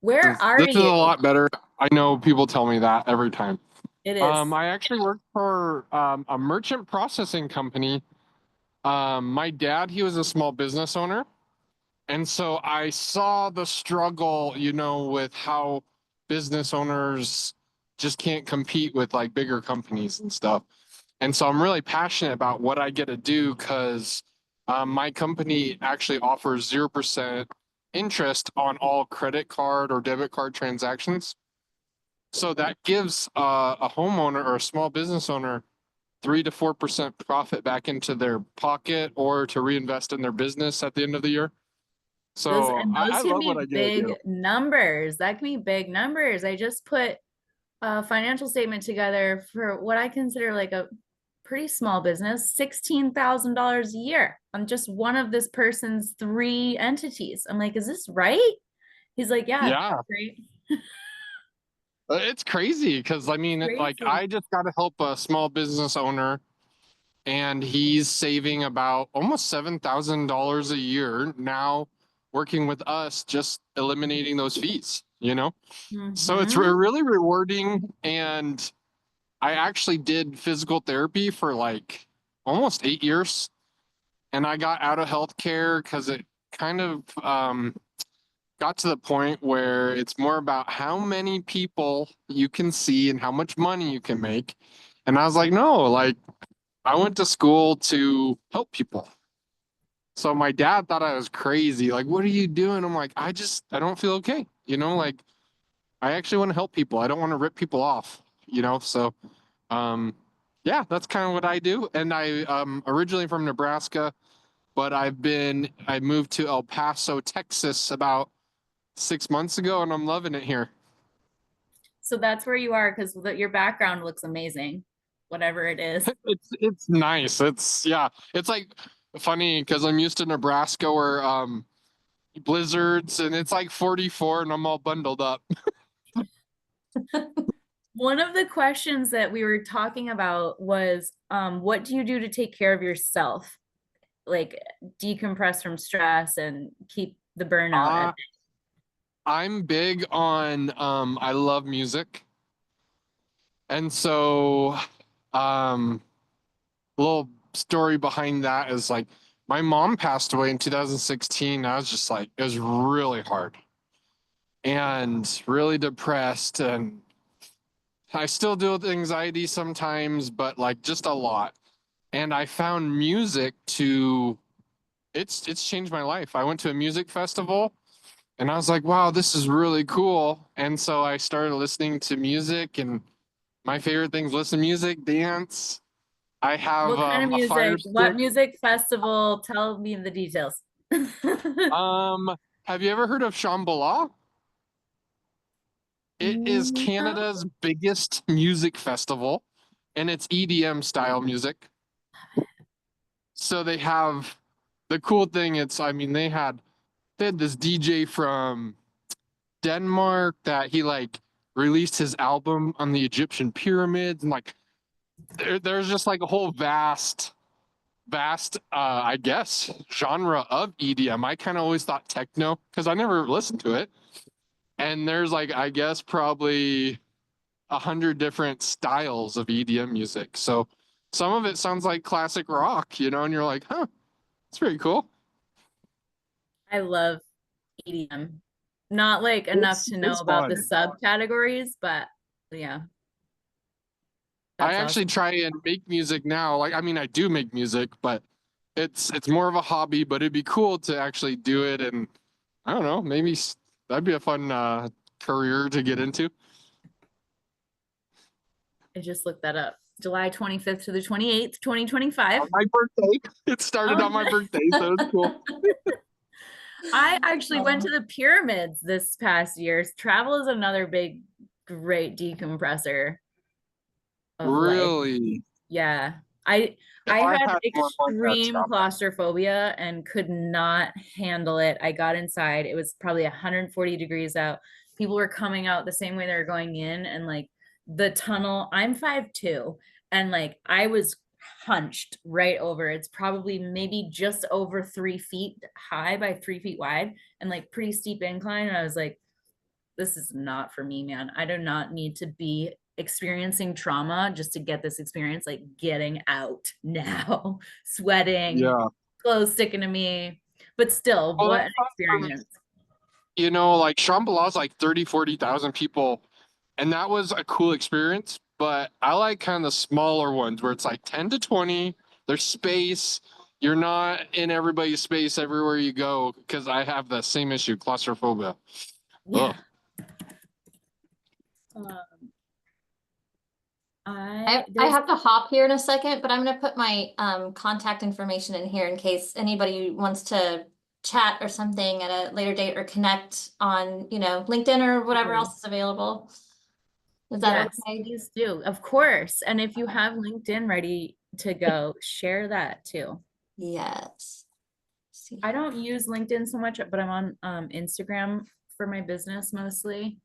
Where are This is a you? lot better. I know people tell me that every time. It is. I actually work for a merchant processing company. My dad, he was a small business owner. And so I saw the struggle, with how business owners just can't compete with like bigger companies and stuff. And so I'm really passionate about what I get to do because my company actually offers 0% interest on all credit card or debit card transactions. So that gives a homeowner or a small business owner 3 to 4% profit back into their pocket or to reinvest in their business at the end of the year. Those So and I those can love what be I get to big do. numbers. That can be big numbers. I just put a financial statement together for what I consider like a pretty small business, $16,000 a year on just one of this person's 3 entities. I'm like, is this right? He's like, yeah, Yeah, great. it's crazy because I mean, like Crazy. I just got to help a small business owner, and he's saving about almost $7,000 a year now, working with us, just eliminating those fees. So it's Mhm. really rewarding, and I actually did physical therapy for like almost 8 years, and I got out of healthcare because it kind of got to the point where it's more about how many people you can see and how much money you can make. And I was like, no, like I went to school to help people. So my dad thought I was crazy. Like, what are you doing? I'm like, I don't feel okay. Like I actually want to help people. I don't want to rip people off. So um yeah, that's kind of what I do. And I originally from Nebraska, but I moved to El Paso, Texas about 6 months ago, and I'm loving it here. So that's where you are because your background looks amazing, whatever it is. It's nice. It's like funny because I'm used to Nebraska where blizzards and it's like 44 and I'm all bundled up. One of the questions that we were talking about was, what do you do to take care of yourself? Like decompress from stress and keep the burnout at I'm big on I love music. And so little story behind that is like my mom passed away in 2016. I was just like, it was really hard and really depressed, and I still deal with anxiety sometimes, but like just a lot. And I found music to it's changed my life. I went to a music festival and I was like, wow, this is really cool. And so I started listening to music, and my favorite things: listen to music, dance. I have what kind of a fire music? What stick. music festival? Tell me the details. Have you ever heard of Shambhala? It is No. Canada's biggest music festival, and it's EDM style music. So they have the cool thing. I mean, they had this DJ from Denmark that he like released his album on the Egyptian pyramids, and like there's just like a whole vast I guess genre of EDM. I kind of always thought techno because I never listened to it. And there's like, I guess, probably 100 different styles of EDM music. So some of it sounds like classic rock, and you're like, huh, it's pretty cool. I love EDM. Not like enough to know It's about fun. the subcategories, but yeah. I That's actually awesome. try and make music now. Like, I mean, I do make music, but it's more of a hobby, but it'd be cool to actually do it. And I don't know, maybe that'd be a fun career to get into. I just looked that up. July 25th to the 28th, 2025. On my birthday. It started Oh, on my birthday, so it's cool. I actually went to the pyramids this past year. Travel is another big, great decompressor of life. Really? Yeah. I I've had had one like that extreme stuff. claustrophobia and could not handle it. I got inside. It was probably 140 degrees out. People were coming out the same way they were going in, and like the tunnel, I'm 5'2", and like I was hunched right over. It's probably maybe just over 3 feet high by 3 feet wide, and like pretty steep incline. And I was like, this is not for me, man. I do not need to be experiencing trauma just to get this experience, like getting out now, sweating, Yeah. clothes sticking to me. But still, Well, what that's an fun for me. experience. Like Shambhala's like 30, 40,000 people. And that was a cool experience. But I like kind of the smaller ones where it's like 10 to 20. There's space. You're not in everybody's space everywhere you go, because I have the same issue, claustrophobia. Yeah. Ugh. I There's have to hop here in a second, but I'm gonna put my contact information in here in case anybody wants to chat or something at a later date or connect on, LinkedIn or whatever else is available. Is that yes, okay? please do, of course. And if you have LinkedIn ready to go, share that too. Yes. See. I don't use LinkedIn so much, but I'm on Instagram for my business mostly.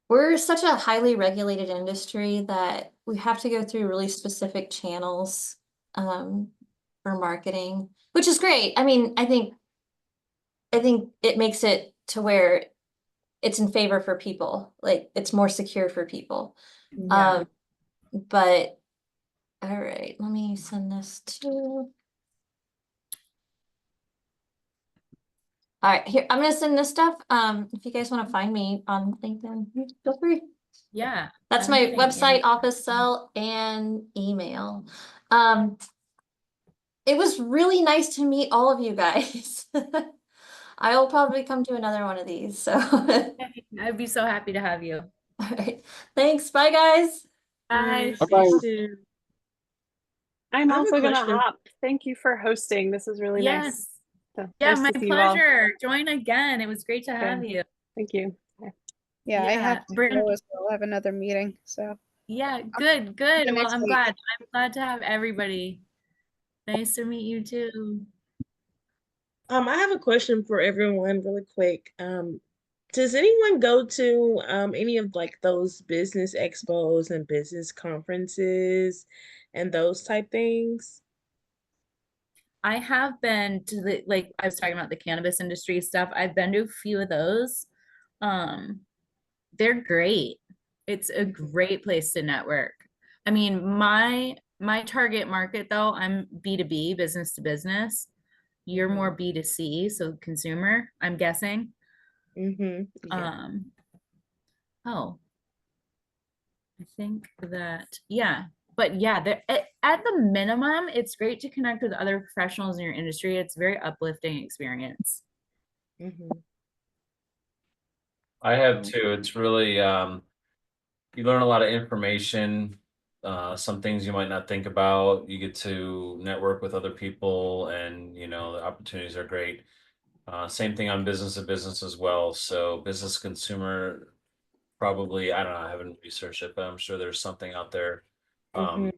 We're such a highly regulated industry that we have to go through really specific channels for marketing, which is great. I mean, I think it makes it to where it's in favor for people, like it's more secure for people. Yeah. But all right, let me send this to. All right, here, I'm gonna send this stuff. If you guys want to find me on LinkedIn, feel free. Yeah. That's I'm my getting website, in. office cell, and email. It was really nice to meet all of you guys. I will probably come to another one of these, so. I'd be so happy to have you. All right, thanks, bye guys. Bye. Bye-bye. See you soon. I'm I have a also gonna question. hop. Thank you for hosting. This is really nice. Yes. So, Yeah, nice my to see you all. pleasure. Join again. It was great to have Okay. you. Thank you. Yeah. Yeah, I Yeah, have to Bryn- go as well. I have another meeting. So Yeah, good, good. the Well, next I'm week. glad. I'm glad to have everybody. Nice to meet you too. I have a question for everyone really quick. Does anyone go to any of like those business expos and business conferences and those type things? I have been to the, like I was talking about the cannabis industry stuff. I've been to a few of those. Um, they're great. It's a great place to network. I mean, my target market though, I'm B2B, business to business. You're more B2C, so consumer, I'm guessing. Mm-hmm. Yeah. Um, oh, I think that, yeah. But yeah, at the minimum, it's great to connect with other professionals in your industry. It's a very uplifting experience. Mm-hmm. I have too. It's really you learn a lot of information. Some things you might not think about. You get to network with other people, and the opportunities are great. Same thing on business to business as well. So business consumer, probably, I don't know, I haven't researched it, but I'm sure there's something out there Mm-hmm.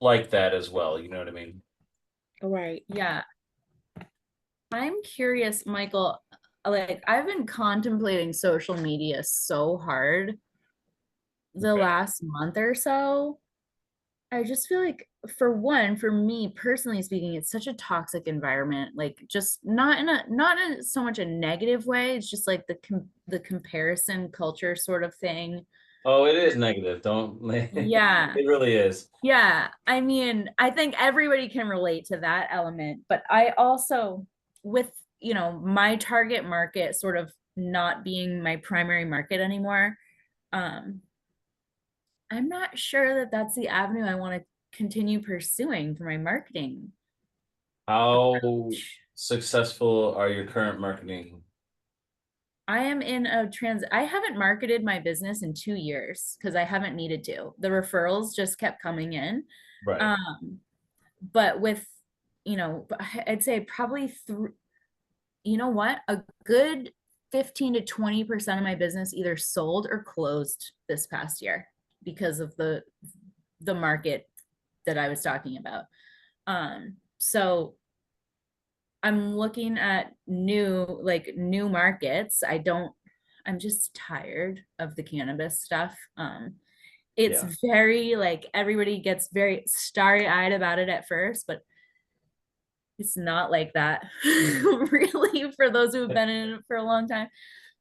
like that as well. You know what I mean? All right. Yeah. I'm curious, Michael, like I've been contemplating social media so hard the Okay. last month or so. I just feel like for one, for me personally speaking, it's such a toxic environment. Like just not in so much a negative way. It's just like the comparison culture sort of thing. Oh, it is negative. Don't. Yeah. It really is. Yeah. I mean, I think everybody can relate to that element, but I also with, my target market sort of not being my primary market anymore, um I'm not sure that that's the avenue I want to continue pursuing for my marketing. How successful are your current marketing? I am in a I haven't marketed my business in 2 years because I haven't needed to. The referrals just kept coming in. Right. But with, I'd say probably through, you know what? A good 15 to 20% of my business either sold or closed this past year because of the market that I was talking about. So I'm looking at new markets. I'm just tired of the cannabis stuff. It's Yeah. very like everybody gets very starry-eyed about it at first, but it's not like that really for those who have been in it for a long time.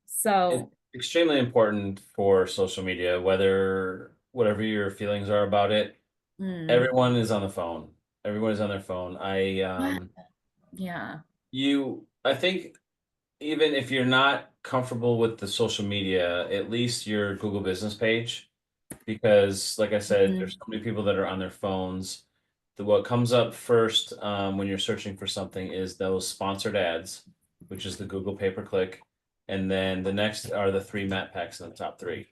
It's So, extremely important for social media, whatever your feelings are about it. mm, Everyone is on the phone. Everyone is on their phone. yeah, I think even if you're not comfortable with the social media, at least your Google business page, because like I said, mhm, there's so many people that are on their phones. What comes up first when you're searching for something is those sponsored ads, which is the Google pay-per-click, and then the next are the three map packs in the top three.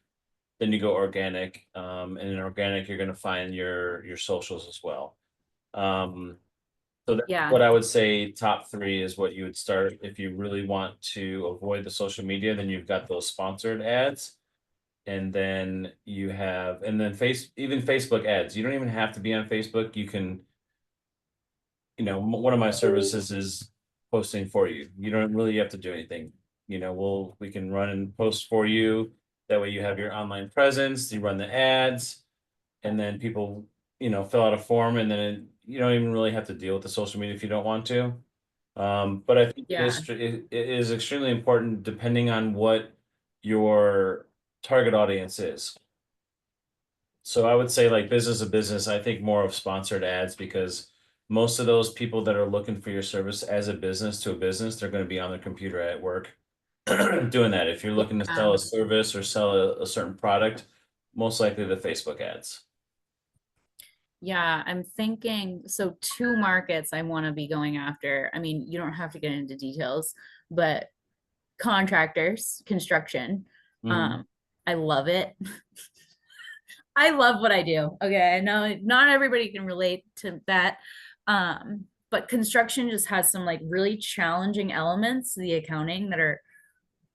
Then you go organic, and in organic you're going to find your socials as well. So that's yeah, what I would say. Top three is what you would start if you really want to avoid the social media. Then you've got those sponsored ads, and then even Facebook ads. You don't even have to be on Facebook. You can, one of my services is posting for you. You don't really have to do anything. We can run and post for you. That way you have your online presence, you run the ads, and then people, fill out a form, and then you don't even really have to deal with the social media if you don't want to. But I think yeah, it is extremely important depending on what your target audience is. So I would say like business to business, I think more of sponsored ads, because most of those people that are looking for your service as a business to a business, they're going to be on their computer at work doing that. If you're looking to yeah. sell a service or sell a certain product, most likely the Facebook ads. Yeah, I'm thinking so two markets I want to be going after. I mean, you don't have to get into details, but contractors, construction. Mhm. Um, I love it. I love what I do. Okay, I know not everybody can relate to that. But construction just has some like really challenging elements to the accounting that are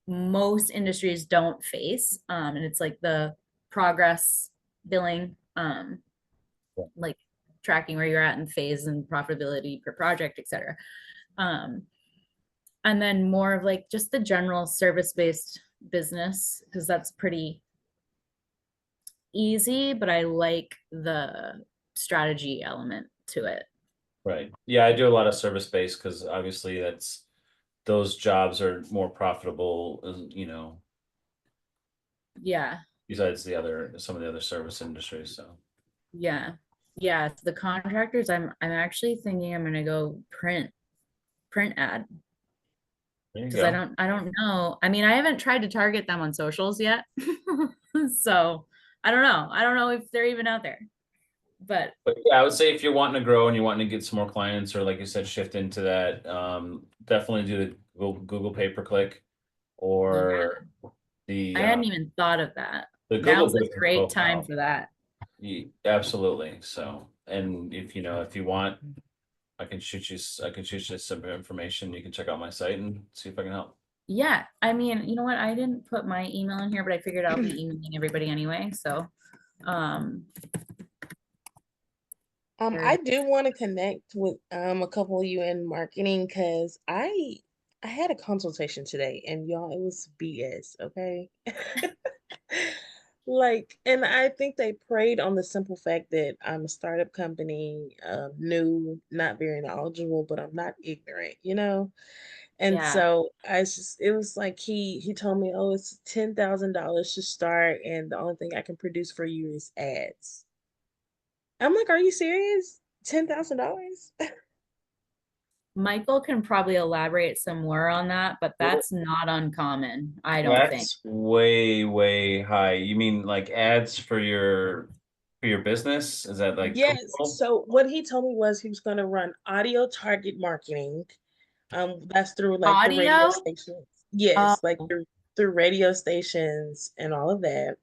most industries don't face. And it's like the progress billing, like tracking where you're at in phase and profitability per project, et cetera. Um, And then more of like just the general service-based business, because that's pretty easy, but I like the strategy element to it. Right. Yeah, I do a lot of service based because obviously those jobs are more profitable, you know, Yeah, besides some of the other service industries. So yeah. Yeah, the contractors, I'm actually thinking I'm gonna go print ad, there you because go. I don't know. I mean, I haven't tried to target them on socials yet. So I don't know. I don't know if they're even out there. But But yeah, I would say if you're wanting to grow and you're wanting to get some more clients, or like you said, shift into that, definitely do the Google pay per click yeah, or I the hadn't even thought of that. the Google Now's a business great time profile. for that. Absolutely. So, and if you know, if you want, I can shoot you some information. You can check out my site and see if I can help. Yeah, I mean, you know what? I didn't put my email in here, but I figured I'll be emailing everybody anyway. So, um, I do want to connect with a couple of you in marketing because I had a consultation today and y'all it was BS, okay? Like, and I think they preyed on the simple fact that I'm a startup company, new, not very knowledgeable, but I'm not ignorant, you know? And yeah, so it was like he told me, oh, it's $10,000 to start, and the only thing I can produce for you is ads. I'm like, are you serious? $10,000? Michael can probably elaborate some more on that, but that's not uncommon, I don't think. That's way, way high. You mean like ads for your business? Is that like Yes. Google? So what he told me was he was going to run audio target marketing. That's through like the radio Audio? stations. Yes, like Oh, through radio stations and all of that.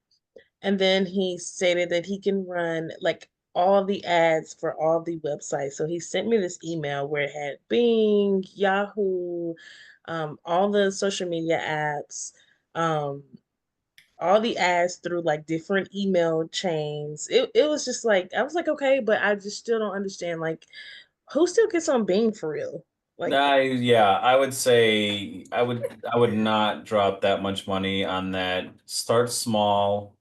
And then he stated that he can run like all the ads for all the websites. So he sent me this email where it had Bing, Yahoo, all the social media apps, um, all the ads through like different email chains. It was just like I was like, okay, but I just still don't understand like who still gets on Bing for real? Like, Yeah, I would say I would not drop that much money on that. Start small,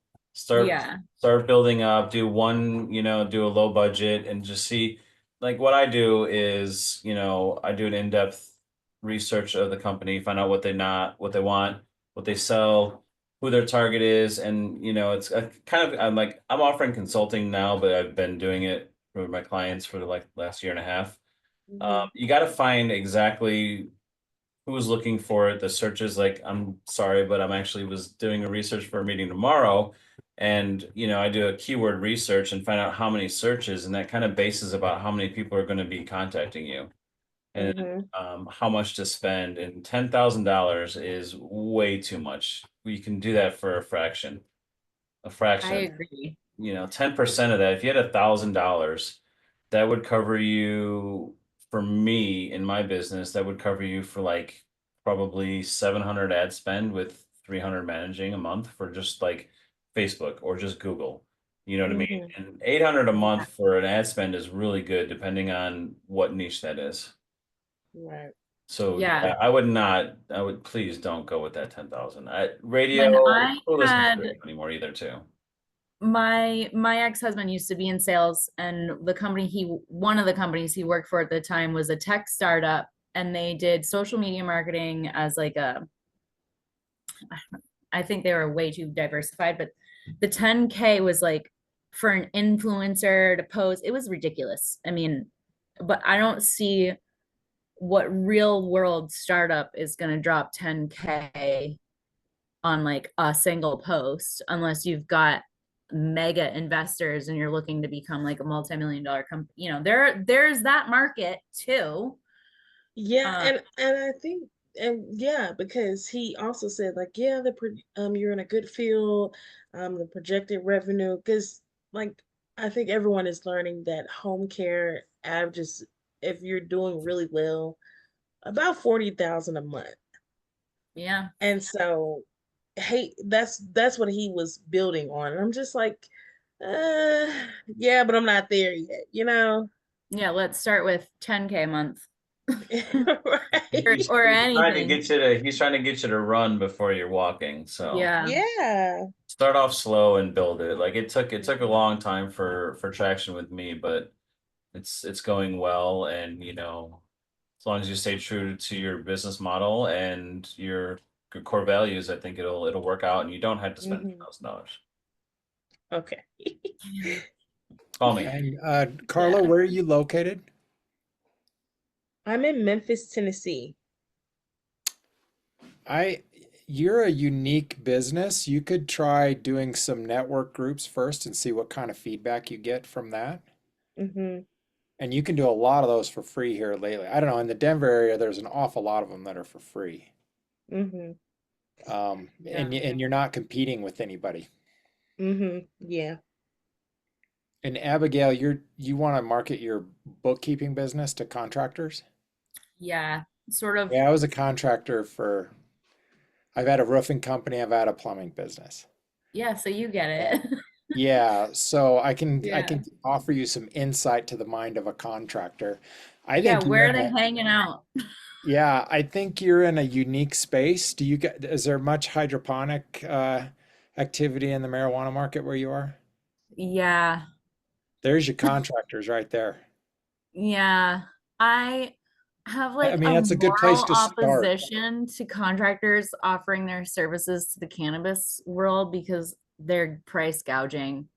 yeah, start building up, do one, you know, do a low budget and just see like what I do is, you know, I do an in-depth research of the company, find out what they want, what they sell, who their target is, and you know, it's kind of I'm offering consulting now, but I've been doing it for my clients for like last year and a half. mhm, You got to find exactly who's looking for it. The searches, like, I'm sorry, but I'm actually was doing a research for a meeting tomorrow. And, you know, I do a keyword research and find out how many searches, and that kind of bases about how many people are going to be contacting you and mhm, how much to spend. And $10,000 is way too much. You can do that for a I fraction, agree. you know, 10% of that, if you had $1,000, that would cover you, for me in my business, that would cover you for like probably 700 ad spend with 300 managing a month for just like Facebook or just Google. You know what I mean? mhm. And 800 a month for an ad spend is really good depending on what niche that is. Right. So Yeah. yeah, I would please don't go with that 10,000. When Radio, I who listens to had radio anymore either too? my ex-husband used to be in sales, and one of the companies he worked for at the time was a tech startup, and they did social media marketing as like a, I think they were way too diversified, but the 10K was like for an influencer to post. It was ridiculous. I mean, but I don't see what real world startup is going to drop 10K on like a single post unless you've got mega investors and you're looking to become like a multi-million dollar company. You know, there's that market too. Yeah, uh and I think and yeah, because he also said like, yeah, you're in a good field, the projected revenue, because like I think everyone is learning that home care averages, if you're doing really well, about 40,000 a month. yeah, And so hey, that's what he was building on. And I'm just like, yeah, but I'm not there yet, you know? yeah, let's start with 10K a month. Right. or anything. He's trying to get you to run before you're walking. So Yeah. Yeah. start off slow and build it. Like it took a long time for traction with me, but it's going well. And as long as you stay true to your business model and your core values, I think it'll work out, and you don't have to spend Mhm. $1,000. Okay. Call me. And Carla, Yeah. where are you located? I'm in Memphis, Tennessee. You're a unique business. You could try doing some network groups first and see what kind of feedback you get from that. Mm-hmm. And you can do a lot of those for free here lately. I don't know, in the Denver area, there's an awful lot of them that are for free. Mm-hmm. Yeah. And you're not competing with anybody. Mm-hmm. Yeah. And Abigail, you want to market your bookkeeping business to contractors? Yeah. Sort of. Yeah, I was a contractor I've had a roofing company, I've had a plumbing business. Yeah. So you get Yeah. it. Yeah, so I Yeah. can offer you some insight to the mind of a contractor. I Yeah. think you're Where are in they a hanging out? Yeah, I think you're in a unique space. Is there much hydroponic activity in the marijuana market where you are? Yeah. There's your contractors right there. Yeah. I have I like mean, a that's a good place moral to start. opposition to contractors offering their services to the cannabis world because they're price gouging.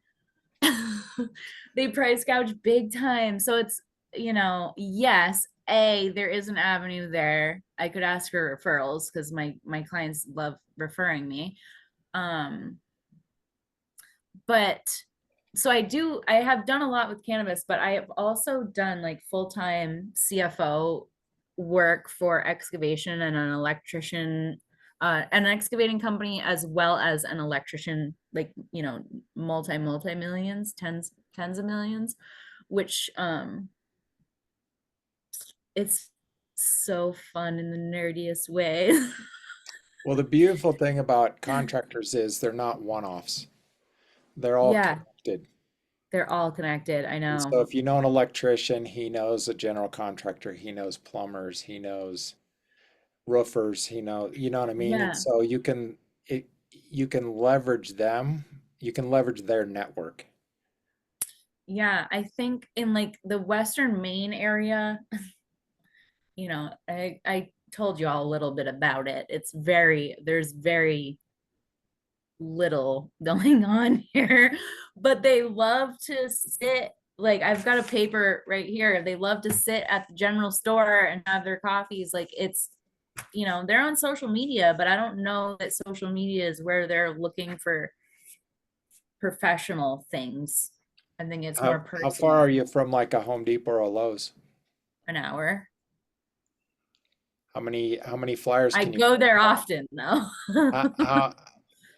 They price gouge big time. So it's, yes, there is an avenue there. I could ask for referrals because my clients love referring me. Um, but so I have done a lot with cannabis, but I have also done like full-time CFO work for excavation and an excavating company as well as an electrician, like, multi millions, tens of millions, which it's so fun in the nerdiest way. Well, the beautiful thing about contractors is they're not one-offs. They're all Yeah, connected. they're all connected. I And know. so if you know an electrician, he knows a general contractor, he knows plumbers, he knows roofers, you know what I mean? And Yeah. so you can leverage them, you can leverage their network. Yeah, I think in like the Western Maine area, I told you all a little bit about it. There's very little going on here, but they love to sit, like I've got a paper right here. They love to sit at the general store and have their coffees. Like they're on social media, but I don't know that social media is where they're looking for professional things. I think it's more How far are personal. you from like a Home Depot or a Lowe's? An hour. How many flyers I can you go there often though. how,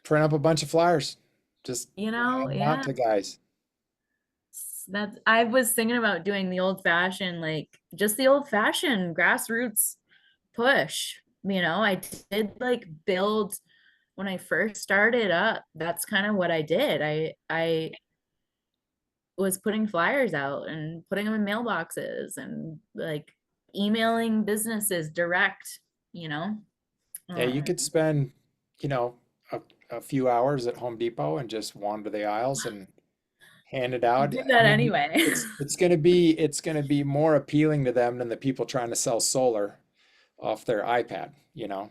print up a bunch of flyers? Just hand them out Yeah. to guys. That's I was thinking about doing the old fashioned, like just the old fashioned grassroots push. I did like build when I first started up. That's kind of what I did. I was putting flyers out and putting them in mailboxes and like emailing businesses direct, you know. Yeah, you could Um, spend, you know, a few hours at Home Depot and just wander the aisles and hand it I out. did I that mean, anyway. it's gonna be more appealing to them than the people trying to sell solar off their iPad, you know.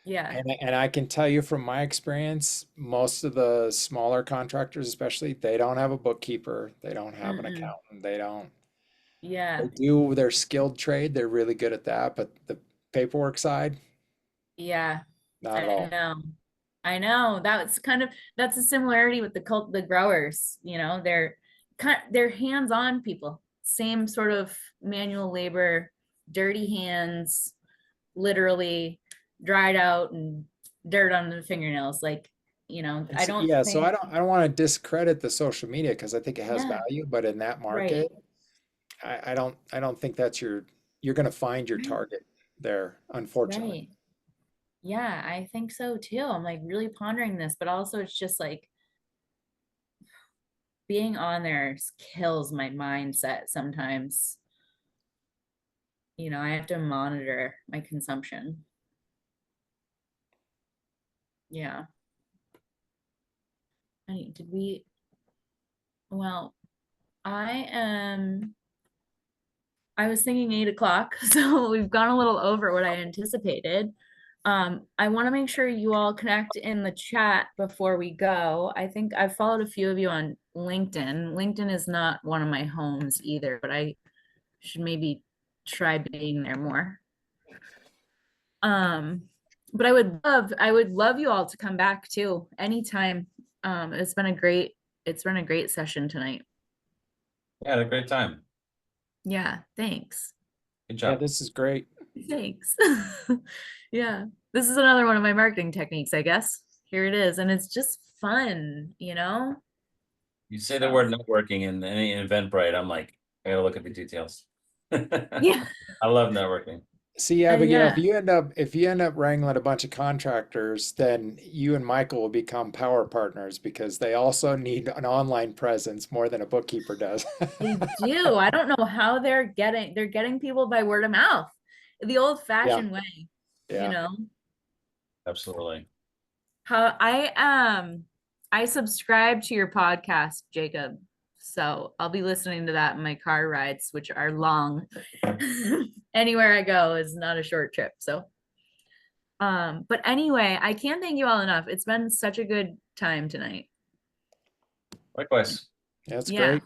Yeah. And I can tell you from my experience, most of the smaller contractors, especially, they don't have a bookkeeper, they don't have an Mm-mm. accountant, they Yeah. do their skilled trade, they're really good at that, but the paperwork side, Yeah. not at I all. know. I know. That's a similarity with the growers, they're hands-on people. Same sort of manual labor, dirty hands, literally dried out and dirt on the fingernails. Like, And I so, don't yeah, so think, I don't want to discredit the social media because I think it has yeah, value, but in that right. market, I don't think you're going to find your Right. target there, unfortunately. Right. Yeah, I think so too. I'm like really pondering this, but also it's just like being on there kills my mindset sometimes. I have to monitor my consumption. Yeah. Well, I was thinking 8 o'clock, so we've gone a little over what I anticipated. I want to make sure you all connect in the chat before we go. I think I've followed a few of you on LinkedIn. LinkedIn is not one of my homes either, but I should maybe try being there more. But I would love you all to come back too anytime. It's been a great session tonight. Yeah, had a great time. Yeah, thanks. Good Yeah, job. this is great. Thanks. Yeah, this is another one of my marketing techniques, I guess. Here it is, and it's just fun, You say the word networking in any Eventbrite, I'm like, I gotta look at the details. Yeah. I love networking. See, Abigail, yeah. if you end up wrangling a bunch of contractors, then you and Michael will become power partners because they also need an online presence more than a bookkeeper does. They do. I don't know how they're getting people by word of mouth, the old-fashioned way, Yeah. Absolutely. How I subscribe to your podcast, Jacob. So I'll be listening to that in my car rides, which are long. Anywhere I go is not a short trip. So but anyway, I can't thank you all enough. It's been such a good time tonight. Likewise. That's Yeah. great.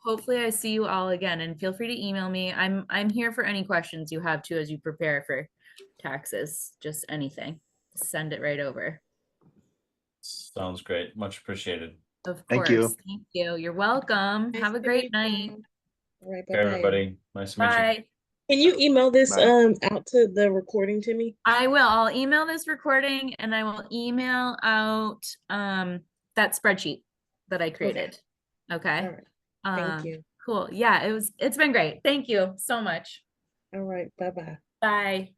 Hopefully I see you all again, and feel free to email me. I'm here for any questions you have too as you prepare for taxes. Just anything. Send it right over. Sounds great. Much appreciated. Of Thank course. you. Thank you. You're welcome. Nice Have a to great meet night. you. All right, Okay, bye-bye. everybody. Nice to meet you. Bye. Can you email this Bye. out to the recording to me? I will. I'll email this recording, and I will email out that spreadsheet that I created. Okay. All right. Thank you. Cool. Yeah, it's been great. Thank you so much. All right, bye-bye. Bye.